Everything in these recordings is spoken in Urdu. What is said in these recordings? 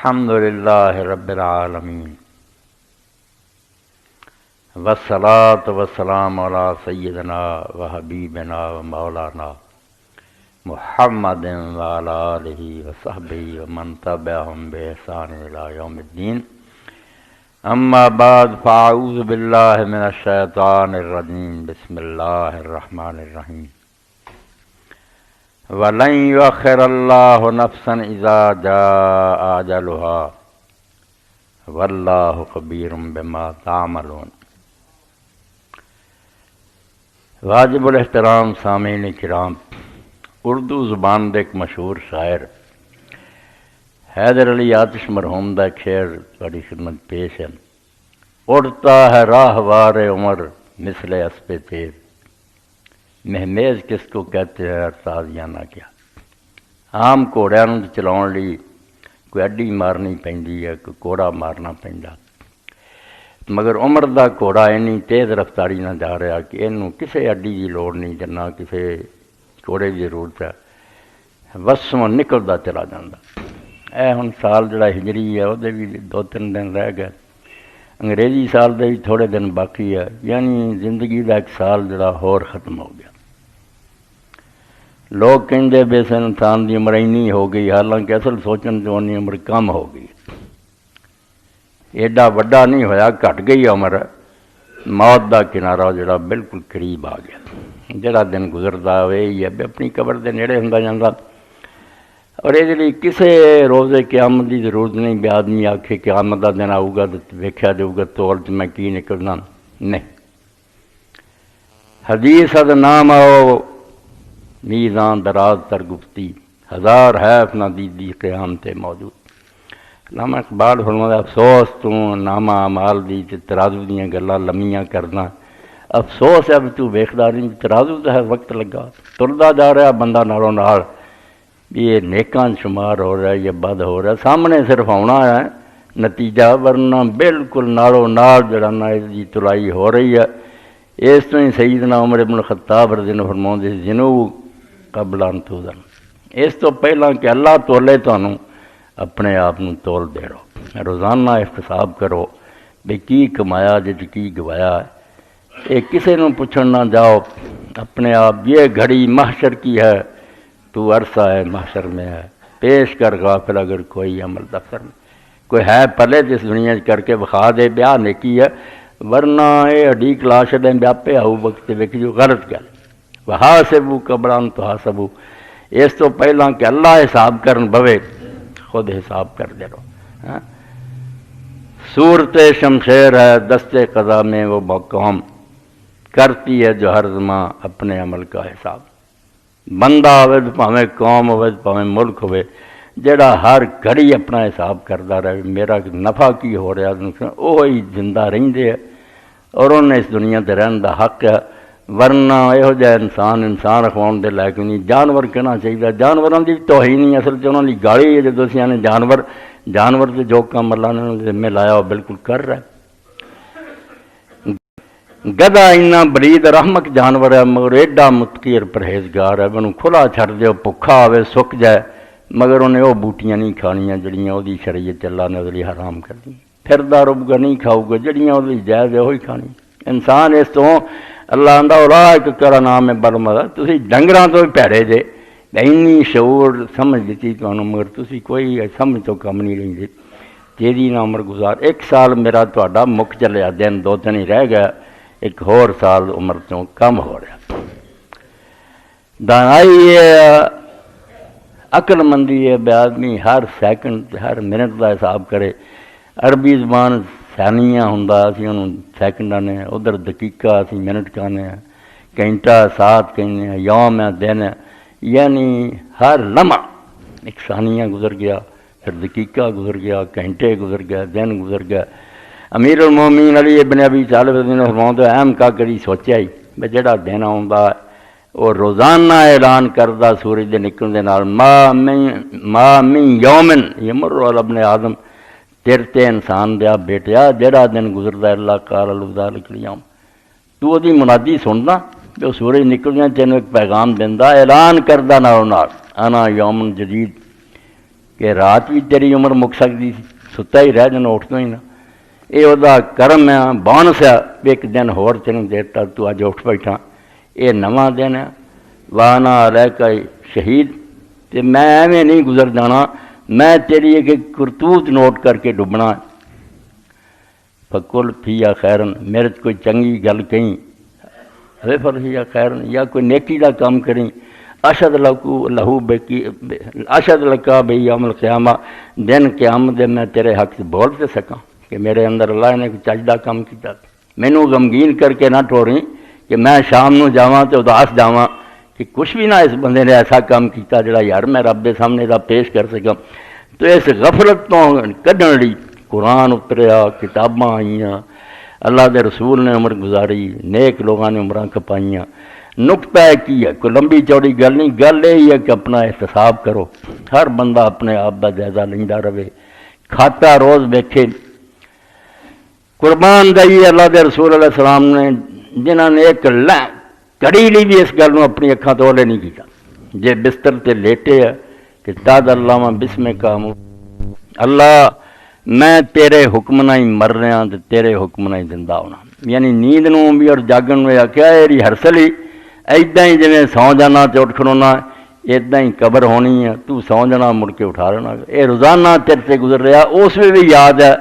الحمد للہ رب العالمین والصلاة والسلام علی سیدنا و حبیبنا و مولانا محمد وعلی آلہ وصحبہ ومن تبعہم بإحسان الی یوم الدین اما بعد فاعوذ باللہ من الشیطان الرجیم بسم اللہ الرحمن الرحیم وَلَن يُؤَخِّرَ اللَّهُ نَفْسًا إِذَا جَاءَ أَجَلُهَا وَاللَّهُ خَبِيرٌ بِمَا تَعْمَلُونَ۔ واجب الاحترام سامعین کرام، اردو زبان دے ایک مشہور شاعر حیدر علی آتش مرحوم دا ایک شعر تہاڈی خدمت پیش ہے۔ اڑتا ہے راہوار عمر مثل اسپِ تیز، مہمیز کس کو کہتے ہیں ارتازیانہ کیا۔ عام گھوڑیاں نوں چلاؤن لئی کوئی اڈی مارنی پیندی ہے، کوئی گھوڑا مارنا پیندا، مگر عمر دا گھوڑا اینی تیز رفتاری نہ جا رہا کہ اینوں کسے اڈی دی لوڑ نہیں تے نہ کسے گھوڑے دی ضرورت ہے، وسوں نکلدا چلا جاندا۔ اے ہن سال جڑا ہجری ہے وہ بھی 2-3 دن رہ گئے، انگریزی سال دے بھی تھوڑے دن باقی ہے، یعنی زندگی دا ایک سال جڑا ہور ختم ہو گیا۔ لوگ کہندے بے سے انسان دی عمر اینی ہو گئی، حالانکہ اصل سوچن جو اونی عمر کم ہو گئی، ایڈا وڈا نہیں ہویا، گھٹ گئی عمر، موت دا کنارہ جڑا بالکل قریب آ گیا۔ جڑا دن گزردا ہوئے یہ اپنی قبر دے نیڑے ہوندا جاندا، اور یہ لیے کسے روزے قیامت دی ضرورت نہیں بھی آدمی آکھے قیامت دا دن آؤ گا تو ویکھیا جاؤ گا تول چ میں کی نکلنا، نہیں۔ حدیث اد نام آؤ میزان دراز تر گفتی، ہزار حیف نہ دیدی قیامت موجود۔ علامہ اقبال فرماتا افسوس تو نامہ اعمال دی ترازو دیاں گلاں لمیاں کرنا، افسوس ہے بھی تو ویکھدا نہیں ترازو دا ہے وقت لگا، تردا جا رہا بندہ نالوں نال یہ نیکاں شمار ہو رہا ہے یا بد ہو رہا ہے، سامنے صرف آنا ہے نتیجہ، ورنہ بالکل نالوں نال جڑا نا اس دی تلائی ہو رہی ہے۔ اس تو ہی سیدنا عمر بن الخطاب رضی اللہ عنہ فرماؤندے جنو قبل ان توزن، اس تو پہلا کہ اللہ تولے تانوں اپنے آپ نوں تول دے رہو، روزانہ احتساب کرو بے کی کمایا جے کی گوایا ہے، یہ کسے نوں پوچھن نہ جاؤ، اپنے آپ یہ گھڑی محشر کی ہے، تو عرصہ ہے محشر میں ہے، پیش کر غافل اگر کوئی عمل دفتر میں، کوئی ہے پلے جس دنیا کر کے بخا دے بیاہ نیکی ہے، ورنہ یہ ہڈی کلاش دیں بیا پہ آؤ وقت ویکھ جو غلط گل۔ وحاسبوا قبل ان تحاسبوا، اس تو پہلا کہ اللہ حساب کرن بوے خود حساب کر دے رہو۔ صورت شمشیر ہے دست قضا میں وہ قوم، کرتی ہے جو ہر زماں اپنے عمل کا حساب۔ بندہ ہوئے پاویں قوم ہوئے پاویں ملک ہوئے، جڑا ہر گھڑی اپنا حساب کرتا رہے میرا نفع کی ہو رہا وہی زندہ رہندے ہے اور انہیں اس دنیا تے رہن دا حق ہے، ورنہ یہو جہ انسان رکھواؤن دے لائق نہیں۔ جانور کہنا چاہیے، جانوراں دی توہین نہیں، اصل چ انہاں دی گالی ہے جدوں اسی نے جانور تے جو کام اللہ نے ذمہ لایا وہ بالکل کر رہا ہے۔ گدھا اینا بلید رحمک جانور ہے مگر ایڈا متقی اور پرہیزگار ہے، انہوں کھلا چھڑ دیو بھکھا ہوئے سک جائے مگر انہیں وہ بوٹیاں نہیں کھانیاں جڑیاں وہ دی شریعت اللہ نے وہ حرام کر دی، پھردا رب گا نہیں کھاؤ گا جڑیاں وہ جائز ہے وہی کھانی۔ انسان اس تو اللہ آندا اولئک کرا نام ہے برمدا، تسی ڈنگراں تو بھی پیڑے جے، اینی شعور سمجھ دیتی تانوں مگر تسی کوئی سمجھ تو کم نہیں لیندے۔ تیری نہ عمر گزار، 1 سال میرا تہاڈا مک چلیا، دن 2 ہی رہ گیا، ایک ہور سال عمر تو کم ہو رہا۔ دانائی ہے، عقل مندی ہے بے آدمی ہر سیکنڈ ہر منٹ کا حساب کرے۔ عربی زبان ثانیہ ہوندا، اسی انہوں سیکنڈاں نے، ادھر دقیقہ اسی منٹ کہنے ہیں، گھنٹہ ساتھ کہنے ہیں، یوم ہے دن ہے، یعنی ہر لمحہ ایک ثانیہ گزر گیا، پھر دقیقہ گزر گیا، گھنٹے گزر گیا، دن گزر گیا۔ امیر المومنین علی ابن ابی طالب رضی اللہ عنہ فرماؤندے اہم کا کری سوچیا ہی بے جڑا دن آوندا وہ روزانہ اعلان کردہ سورج دے نکلن دے نال ما من یومن یمر علی ابن آدم، تیرتے انسان دیا بیٹیا جڑا دن گزردا ہے اللہ قال ذالک الیوم، تو وہ دی منادی سندا جو سورج نکلدیاں تینوں ایک پیغام دیندا اعلان کردہ نالوں نال انا یوم جدید، کہ رات بھی تیری عمر مک سکتی سی، ستا ہی رہ جانا، اٹھنا ہی نہ۔ یہ وہ کرم ہے، بونس ہے، ایک دن ہور تینوں دیتا، تو اج اٹھ بیٹھا، یہ نواں دن ہے۔ وانا علیکا شہید، تے میں ایویں نہیں گزر جانا، میں تیری ایک کرتوت نوٹ کر کے ڈبنا۔ فکل فیا خیرن، میرے کوئی چنگی گل کہیں، فل فیا خیرن، یا کوئی نیکی دا کام کریں، اشد لہو بکی، اشد لکا بئی یوم القیامہ، دن قیامت دے میں تیرے حق سے بول تے سکاں کہ میرے اندر اللہ نے کوئی چج دا کام کیتا۔ مینوں غمگین کر کے نہ ٹوریں کہ میں شام نو جاواں تے اداس جاواں کہ کچھ بھی نہ اس بندے نے ایسا کام کیتا جڑا یار میں رب دے سامنے دا پیش کر سکاں۔ تو اس غفلت تو کڈن لئی قرآن اتریا، کتاباں آئیاں، اللہ دے رسول نے عمر گزاری، نیک لوگاں نے عمراں کپائیاں۔ نقطہ کی ہے، کوئی لمبی چوڑی گل نہیں، گل یہ ہے کہ اپنا احتساب کرو، ہر بندہ اپنے آپ دا جائزہ لیندا رہے، کھاتا روز ویکھے۔ قربان دئی اللہ دے رسول علیہ السلام نے، جنہاں نے ایک کڑی لی بھی اس گل اپنی اکھاں تو اولے نہیں کیتا، جے بستر تے لیٹے ہے کہ تاد اللہ بسم کا اللہ میں تیرے حکم نہ ہی مر رہا تے تیرے حکم نہ ہی زندہ ہونا۔ یعنی نیند نو بھی اور جاگن میں آخیا ایری ہرسلی ایداں ہی جویں سو جانا تے اٹھ کھڑونا، ایداں ہی قبر ہونی ہے، تو سو جانا مڑ کے اٹھا رہنا۔ یہ روزانہ تیرے سے گزر رہا، اس میں بھی یاد ہے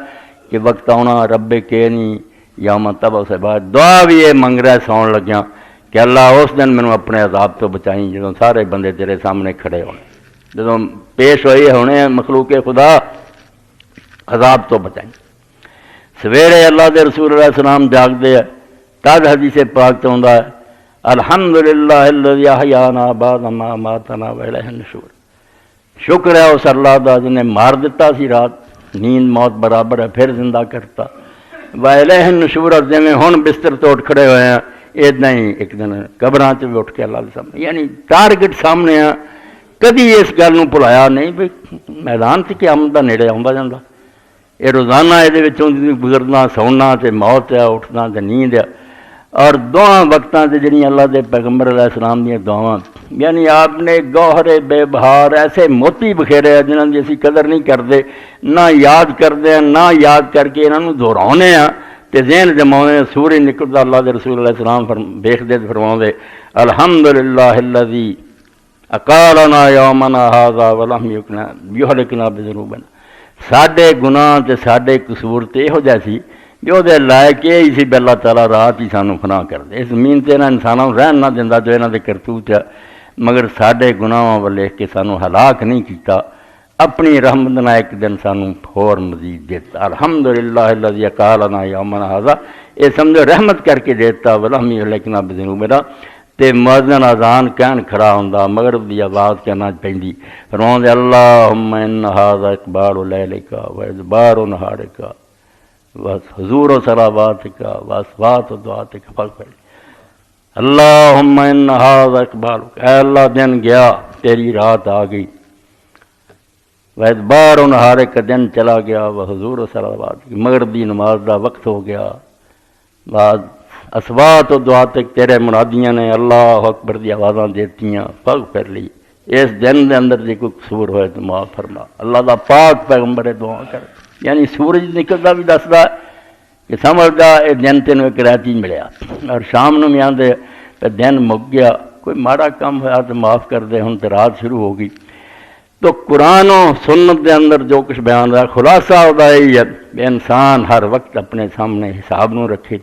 کہ وقت آنا رب کے نہیں یوم تبع سے بعد دعا بھی یہ منگ رہا ہے سون لگیاں کہ اللہ اس دن مینوں اپنے عذاب تو بچائیں جدوں سارے بندے تیرے سامنے کھڑے ہونے، جدوں پیش ہوئے ہونے مخلوق خدا، عذاب تو بچائیں۔ سویرے اللہ دے رسول علیہ السلام جاگدے ہے، تد حدیث پاک تو ہوندا ہے الحمدللہ الذی احیانا بعد ما اماتنا والیہ النشور، شکر ہے اس اللہ دا جن نے مار دیتا سی رات، نیند موت برابر ہے، پھر زندہ کرتا، والیہ النشور، اور جویں ہن بستر تو اٹھ کھڑے ہوئے ہیں اداں ہی ایک دن قبراں چ بھی اٹھ کے اللہ دے سامنے، یعنی ٹارگٹ سامنے ہے۔ کدی اس گل نوں بھلایا نہیں بھی میدان سے قیامت دا نیڑے آਉਂدا جاندا، یہ روزانہ یہ گزرنا سونا تے موت ہے، اٹھنا تے نیند ہے۔ اور دعاں وقتاں تے جڑیاں اللہ دے پیغمبر علیہ السلام دیاں دعاواں، یعنی آپ نے گوہر بے بہار ایسے موتی بکھیرے ہیں جنہاں دی اسی قدر نہیں کرتے، نہ یاد کرتے ہیں، نہ یاد کر کے انہاں نوں دہراؤنے ہیں تے ذہن جماؤنے۔ سورج نکلدا اللہ دے رسول علیہ السلام ویکھدے تے فرماؤندے الحمدللہ الذی اقالنا یومنا ھذا ولم یہلکنا بذنوبنا، ساڈے گناہ تے ساڈے قصور تے یہو جہ سی کہ وہ لائق یہ ہی سی بھی اللہ تعالیٰ رات ہی سانوں فنا کر دے، اس زمین تے انہاں انسانوں رہن نہ دیندا جو انہاں دے کرتوت ہے، مگر ساڈے گناہاں ول لکھ کے سانوں ہلاک نہیں کیتا، اپنی رحمت نہ ایک دن سانوں ہور مزید دیتا۔ الحمدللہ الذی اقالنا یومنا ھذا، یہ سمجھو رحمت کر کے دیتا، ولم یہلکنا بذنوبنا۔ تے مؤذن اذان کہن کھڑا ہوندا، مغرب دی آواز کہنا پیندی، فرماؤندے اللہم ان ھذا اقبال لیلک و ادبار نہارک وحضور صلواتک واصوات دعاتک فاغفر لی۔ اللہم ان ھذا اقبال، اے اللہ دن گیا تیری رات آ گئی، و ادبار نہارک دن چلا گیا، وحضور صلواتک مغرب دی نماز دا وقت ہو گیا، بعد اسوات و دعا تک تیرے مرادیاں نے اللہ اکبر دی آوازاں دیتیاں، فاغفر لی، اس دن دے اندر جے کوئی قصور ہوئے تو معاف فرما۔ اللہ دا پاک پیغمبر دعا کر، یعنی سورج نکلدا بھی دسدا کہ سمجھدا اے دن تینوں ایک راتی ملیا، اور شام نو بھی آندے تے دن مک گیا، کوئی ماڑا کام ہوا تو معاف کر دے، ہن تے رات شروع ہو گئی۔ تو قرآن و سنت دے اندر جو کچھ بیان رہا خلاصہ ہوتا یہی ہے کہ انسان ہر وقت اپنے سامنے حساب نو رکھے،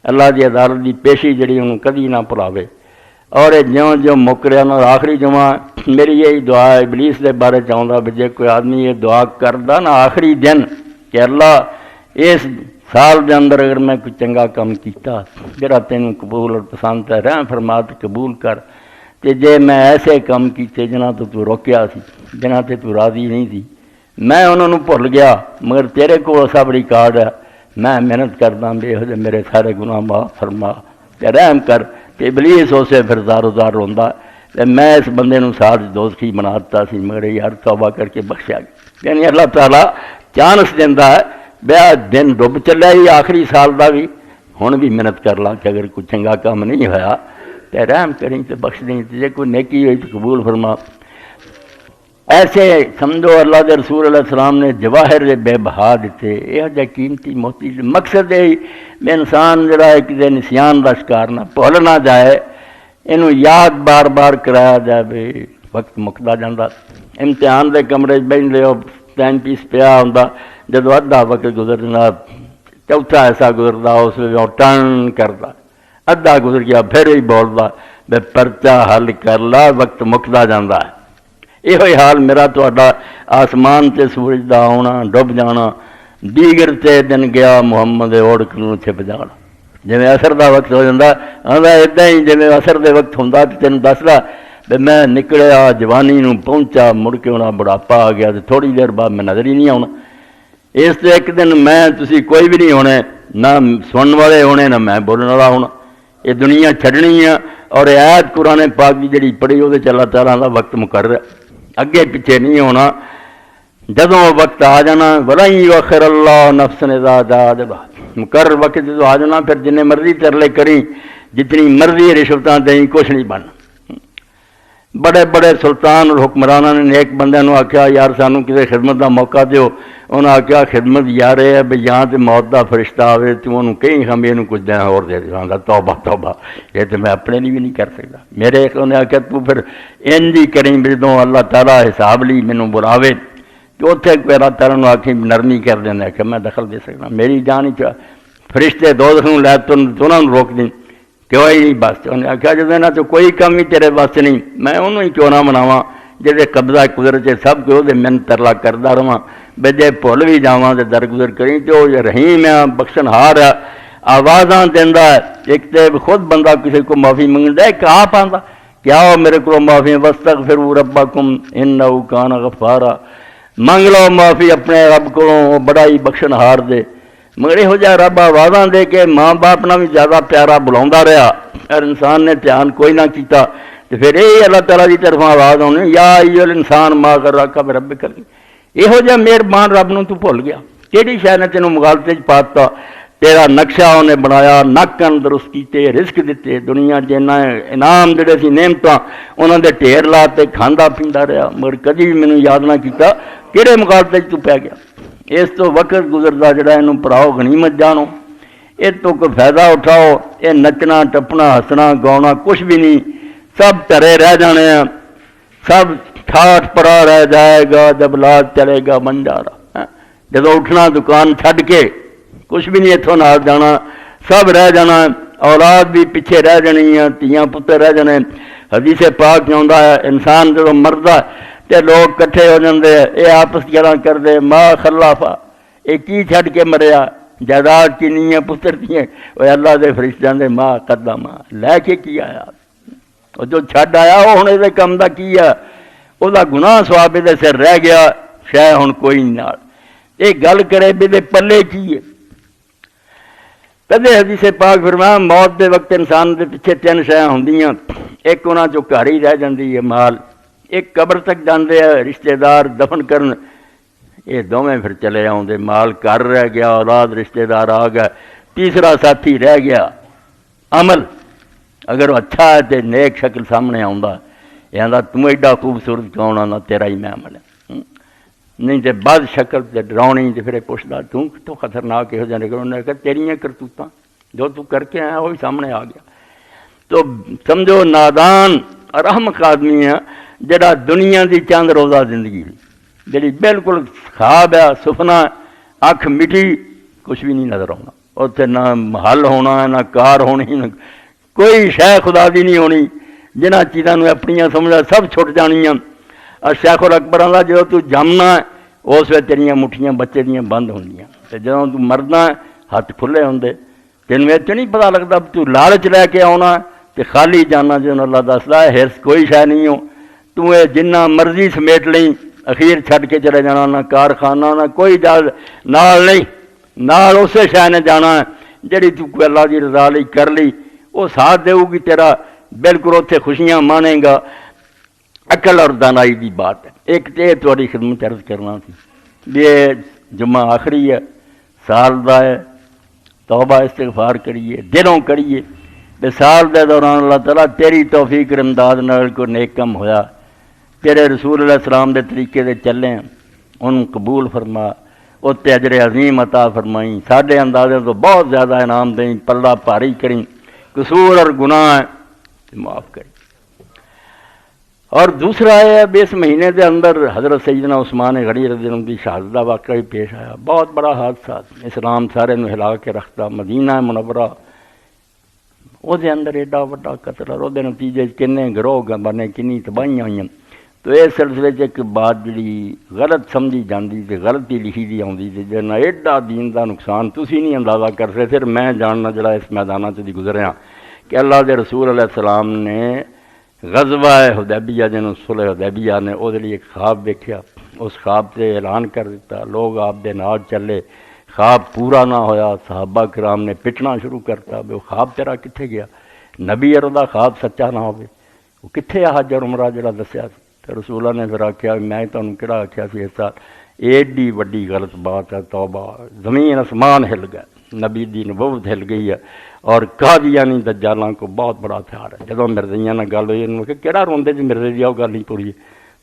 اللہ دی عدالت دی پیشی جڑی انہوں کدی نہ بھلاوے، اور جیوں جیوں مک رہا نا آخری جمعہ میری یہی دعا ہے، ابلیس دے بارے چاہتا بھی جے کوئی آدمی یہ دعا کردا نا آخری دن کہ اللہ اس سال دے اندر اگر میں کوئی چنگا کام کیتا جڑا تینوں قبول اور پسند ہے، رحم فرما تے قبول کر، تے جے میں ایسے کام کیتے جنہاں تو روکیا سی، جنہاں تے تو راضی نہیں سی، میں انہوں نے بھول گیا، مگر تیرے کو سب ریکارڈ ہے، میں محنت کردا بے ہو میرے سارے گناہ معاف فرما تے رحم کر، تے ابلیس اسے پھر زارو زار روندا تے میں اس بندے نوں ساتھ دوستی بنا دتا سی، مگر یار توبہ کر کے بخشیا گیا۔ یعنی اللہ تعالیٰ چانس دیندا ہے بیا دن ڈب چلیا ہی آخری سال دا بھی، ہن بھی محنت کر لا کہ اگر کوئی چنگا کام نہیں ہویا تے رحم کریں تے بخش دیں، تے جے کوئی نیکی ہوئی تو قبول فرما۔ ایسے سمجھو اللہ دے رسول علیہ السلام نے جواہر دے بے بہا دیتے، یہ جا قیمتی موتی مقصد ہے بے انسان جڑا ہے کہ نسیان دا شکار نہ بھول نہ جائے، اینو یاد بار بار کرایا جائے بھی وقت مکدا جاندا۔ امتحان دے کمرے بیٹھے ہو ٹائم پیس پیا ہوندا، جدو ادھا وقت گزر جانا چوتھا ایسا گزرتا اس ویلے وہ ٹرن کرتا، ادھا گزر گیا پھر ہی بولتا بے پرچہ حل کر لا وقت مکدا جاندا ہے۔ یہ حال میرا تہاڈا آسمان تے سورج دا آنا ڈب جانا، دیگر تے دن گیا محمد اوڑک نوں چھپ جانا، جویں اثر دا وقت ہو جاتا آندا ادا ہی جویں اثر دے وقت ہوندا تے تینوں دسدا بھی میں نکلیا جوانی نوں پہنچا، مڑ کے ہونا بڑھاپا آ گیا تے تھوڑی دیر بعد میں نظر ہی نہیں آنا۔ اس تے ایک دن میں تسی کوئی بھی نہیں ہونے، نہ سنن والے ہونے نہ میں بولنے والا ہونا، یہ دنیا چھڈنی ہے۔ اور آیت قرآن پاک کی جڑی پڑھی وہ اللہ تعالیٰ کا وقت مقرر ہے، اگے پیچھے نہیں ہونا۔ جدوں وقت آ جانا وَلَن يُؤَخِّرَ اللَّهُ نَفْسًا إِذَا جَاءَ أَجَلُهَا، مقرر وقت جو آ جانا پھر جن مرضی ترلے کریں، جتنی مرضی رشوتاں دیں، کچھ نہیں بننا۔ بڑے بڑے سلطان اور حکمرانوں نے نیک بندے نو آخیا یار سانو کسی خدمت کا موقع دیو، انہوں نے آخیا خدمت یار ہے بھی یہاں تو موت کا فرشتہ آئے تو انہوں کہیں ہم یہ کچھ دینا اور دے دیا، توبہ توبہ یہ تو میں اپنے لیے بھی نہیں کر سکتا۔ میرے انہیں آخیا تو پھر انج ہی کریں بھی جدوں اللہ تعالیٰ حساب لی مینوں بلاوے تو اتنے کوئی اللہ تعالیٰ نے آخی نرمی کر دینا کہ میں دخل دے سکتا، میری جان ہی چاہ فرشتے دوزخ نوں لے تو انہوں نے روک دیں کوئی نہیں بس۔ انہیں آخیا جب نہ تو کوئی کم ہی تیرے بس نہیں، میں انہوں ہی کیوں نہ مناواں جہے قبضہ قدرت سب کو من ترلا کرتا رہا، بے جے بھول بھی جاواں تے درگزر کریں تو رحیم ہے بخشن ہار ہے، آوازاں دیندا ہے۔ ایک تو خود بندہ کسی کو معافی منگتا ہے، ایک آپ آندا کیا ہو میرے کو معافی واستغفروا ربکم انہ کان غفارا، منگ لو معافی اپنے رب کو، بڑا ہی بخشن ہار دے۔ مگر یہ جہاں رب آوازاں دے کے ماں باپ نہ بھی زیادہ پیارا بلاوندا رہا اور انسان نے دھیان کوئی نہ کیتا تو پھر یہ اللہ تعالیٰ کی طرف آواز آنی یا ایھا الانسان ما غرک بربک، یہو جہاں مہربان رب نوں تو بھول گیا، کہڑی شے نے تینوں مغالطے چ پاتا، تیرا نقشہ انہیں بنایا، نک کن درست کیتے، رزق دیتے، دنیا جنا انعام جڑے سی نعمتاں انہوں دے ڈھیر لاتے، کھاندا پیندا رہا، مگر کدی بھی مینوں یاد نہ کیتا کہڑے مغالطے چ تو پی گیا۔ اس تو وقت گزرتا جڑا انہوں پڑھاؤ غنیمت جانو، یہ تو کوئی فائدہ اٹھاؤ، یہ نچنا ٹپنا ہسنا گاؤنا کچھ بھی نہیں، سب ٹرے رہ جانے ہیں، سب ٹھاٹ پڑا رہ جائے گا جب لاد چلے گا بنجارا۔ جب اٹھنا دکان چھڈ کے کچھ بھی نہیں اتوں نال جانا، سب رہ جانا، اولاد بھی پیچھے رہ جانی ہے، تیاں پتر رہ جانے۔ حدیث پاک میں آتا ہے انسان جب مردا تے لوگ کٹھے ہو جاندے، یہ آپس گلاں کردے ما خلافا، یہ کی چھڈ کے مریا، جائیداد کنی ہے پتر کی ہے، وہ اللہ دے فرشتیاں دے ما قدما لے کے کی آیا، اور جو چھڈ آیا وہ ہن یہ کم دا کی ہے، وہ گناہ سواب دے سر رہ گیا، شے ہن کوئی نال یہ گل کرے بھی دے پلے کی ہے۔ کدے حدیث پاک فرمایا موت دے وقت انسان دے پیچھے تین شیاں ہوندیاں، ایک انہاں چوں گھر ہی رہ جاندی ہے مال، ایک قبر تک جاندے ہیں رشتہ دار دفن کرن، یہ دونوں پھر چلے آؤندے، مال گھر رہ گیا، اولاد رشتہ دار آ گئے، تیسرا ساتھی رہ گیا عمل، اگر وہ اچھا ہے تو نیک شکل سامنے آندا، یہ آندا تم ایڈا خوبصورت کون آندا تیرا ہی میں عمل ہے، نہیں تو بد شکل تے ڈراؤنی تے پھر پوچھدا تو خطرناک یہو جہاں نکل، انہوں نے کہا تیریاں کرتوتاں جو تو کر کے آیا وہی سامنے آ گیا۔ تو سمجھو نادان اور احمق آدمی ہے جڑا دنیا دی چند روزہ زندگی جڑی بالکل خواب ہے سپنا، اکھ مٹی، کچھ بھی نہیں نظر آنا، اتنے نہ حل ہونا نہ کار ہونی، نہ کوئی شے خدا دی نہیں ہونی، جنہ چیزاں اپنیاں سمجھا سب چھٹ جانیاں۔ اور شیخ الاکبر آندا جو تو جمنا ہے اس وقت تیریاں مٹھیاں بچے دیاں بند ہوندیاں، تے جدوں تو مرنا ہے ہاتھ کھلے ہوندے، تینوں یہ نہیں پتہ لگتا تو لالچ لے کے آنا تے خالی جانا، جدوں اللہ دسدا ہے ہرس کوئی شے نہیں ہو، تو یہ جنہ مرضی سمیٹ لیں اخیر چھڈ کے چلے جانا، نہ کارخانہ نہ کوئی نال نہیں، نال اسے شے نے جانا ہے جڑی تو کوئی اللہ کی رضا لئی کر لی، وہ ساتھ دے گی تیرا، بالکل اتنے خوشیاں مانے گا۔ عقل اور دانائی دی بات ہے۔ ایک تو یہ تھوڑی خدمت عرض کرنا تھی، یہ جمعہ آخری ہے سال دا ہے، توبہ استغفار کریے، دلوں کریے، بے سال دے دوران اللہ تعالیٰ تیری توفیق اور امداد نال کو نیک کم ہویا تیرے رسول علیہ السلام دے طریقے دے چلے ہیں، انہوں قبول فرما، اتنے اجر عظیم عطا فرمائیں، ساڈے اندازے تو بہت زیادہ انعام دیں، پلہ بھاری کریں، قصور اور گناہ معاف کریں۔ اور دوسرا ہے اب اس مہینے دے اندر حضرت سیدنا عثمان غنی رضی اللہ عنہ کی شہادت کا واقعہ پیش آیا، بہت بڑا حادثہ، اسلام سارے نو ہلا کے رکھتا، مدینہ منورہ وہ دے اندر ایڈا وڈا قتل، اور وہ نتیجے کنے گروہ بنے، کنی تباہیاں ہوئی۔ تو اس سلسلے ایک بات جڑی غلط سمجھی جاندی تے غلطی لکھی دی آندی تے جنا ایڈا دین دا نقصان تسی نہیں اندازہ کر سکتے، پھر میں جاننا جڑا اس میدانہ سے دی گزریا کہ اللہ دے رسول علیہ السلام نے غزوہ حدیبیہ جنوں صلح حدیبیہ نے وہ لیے ایک خواب دیکھا، اس خواب سے اعلان کر دیتا، لوگ آپ دے نال چلے، خواب پورا نہ ہویا، صحابہ کرام نے پٹنا شروع کرتا، وہ خواب تیرا کتھے گیا؟ نبی اردا خواب سچا نہ ہوئے، وہ کتھے حج اور عمرہ جڑا دسیا سی؟ تو رسولہ نے پھر آخیا میں تمہیں کہڑا آخیا سی اس سال، ایڈی وڈی غلط بات ہے، توبہ، زمین آسمان ہل گئے، نبی دی نبوت ہل گئی ہے، اور قادیانی دجالاں کو بہت بڑا ہتھیار ہے۔ جدوں مرزیاں نال گل ہوئی انہوں کہ کہڑا روندے جی مرزے دی، وہ گل نہیں پوری،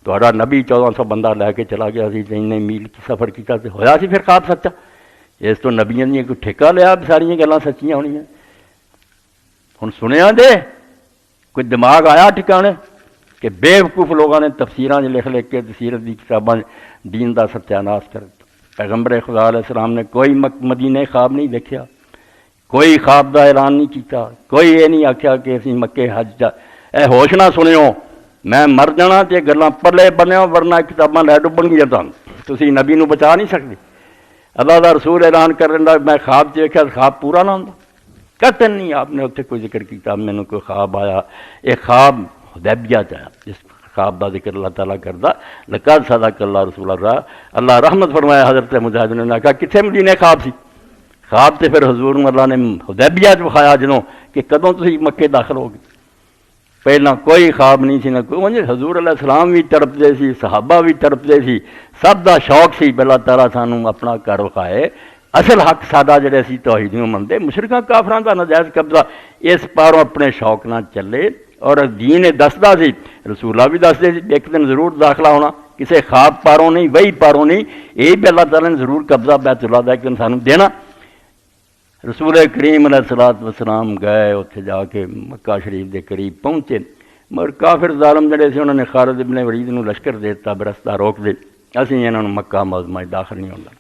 تہاڈا نبی 1400 بندہ لے کے چلا گیا سی، اتنے میل کی سفر کیتا تے ہویا سی پھر خواب سچا؟ اس تو نبیاں دی کوئی ٹھیکہ لیا ساریاں گلاں سچیاں ہونیاں؟ ہن سنیا دے کوئی دماغ آیا ٹھکانے کہ بے وقوف لوگوں نے تفسیراں لکھ کے سیرت دی کتاباں دین دا ستیاناش کر دتا۔ پیغمبر خدا علیہ السلام نے کوئی مدینے خواب نہیں دیکھا، کوئی خواب دا اعلان نہیں کیتا، کوئی یہ نہیں آکھیا کہ اسی مکے حج جا، اے ہوش نہ سنیو میں مر جانا تے گلاں پلے بنیو، ورنہ کتاباں لے ڈبن گیا تسی نبی نو بچا نہیں سکتے۔ اللہ دا رسول اعلان کر رہا میں خواب سے دیکھا، خواب پورا نہ ہوندا، قطعاً نہیں آپ نے اتنے کوئی ذکر کیتا مینوں کوئی خواب آیا۔ ایک خواب حدیبیہ آیا، جس خواب دا ذکر اللہ تعالیٰ کردا، لقد صدق اللہ رسول اللہ، اللہ رحمت فرمایا حضرت مجاہد نے کہا کتنے مدینے خواب سی؟ خواب تے پھر حضور اللہ نے حدیبیہ دکھایا جنوں کہ کدوں تسی مکے داخل ہو گئے، پہلا کوئی خواب نہیں سی نہ کوئی، حضور علیہ السلام بھی تڑپتے سی، صحابہ بھی تڑپتے سی، سب دا شوق سی اللہ تعالیٰ سانوں اپنا کر وکھائے، اصل حق سادہ جڑے اسی توحیدیوں منتے، مشرکاں کافراں دا ناجائز قبضہ اس پاروں اپنے شوق نہ چلے، اور دین دسدا سی، رسولہ بھی دسدے سی ایک دن ضرور داخلہ ہونا، کسے خواب پاروں نہیں، وہی پاروں نہیں، یہ بھی اللہ تعالیٰ نے ضرور قبضہ بیت اللہ دا ایک دن سانوں دینا۔ رسول کریم علیہ الصلوۃ والسلام گئے، اتنے جا کے مکہ شریف دے قریب پہنچے، مگر کافر ظالم جڑے سی انہوں نے خالد ابن ولید نو لشکر دیتا، برستہ روک دے، اسی انہوں نے مکہ معظمہ داخل نہیں ہونا۔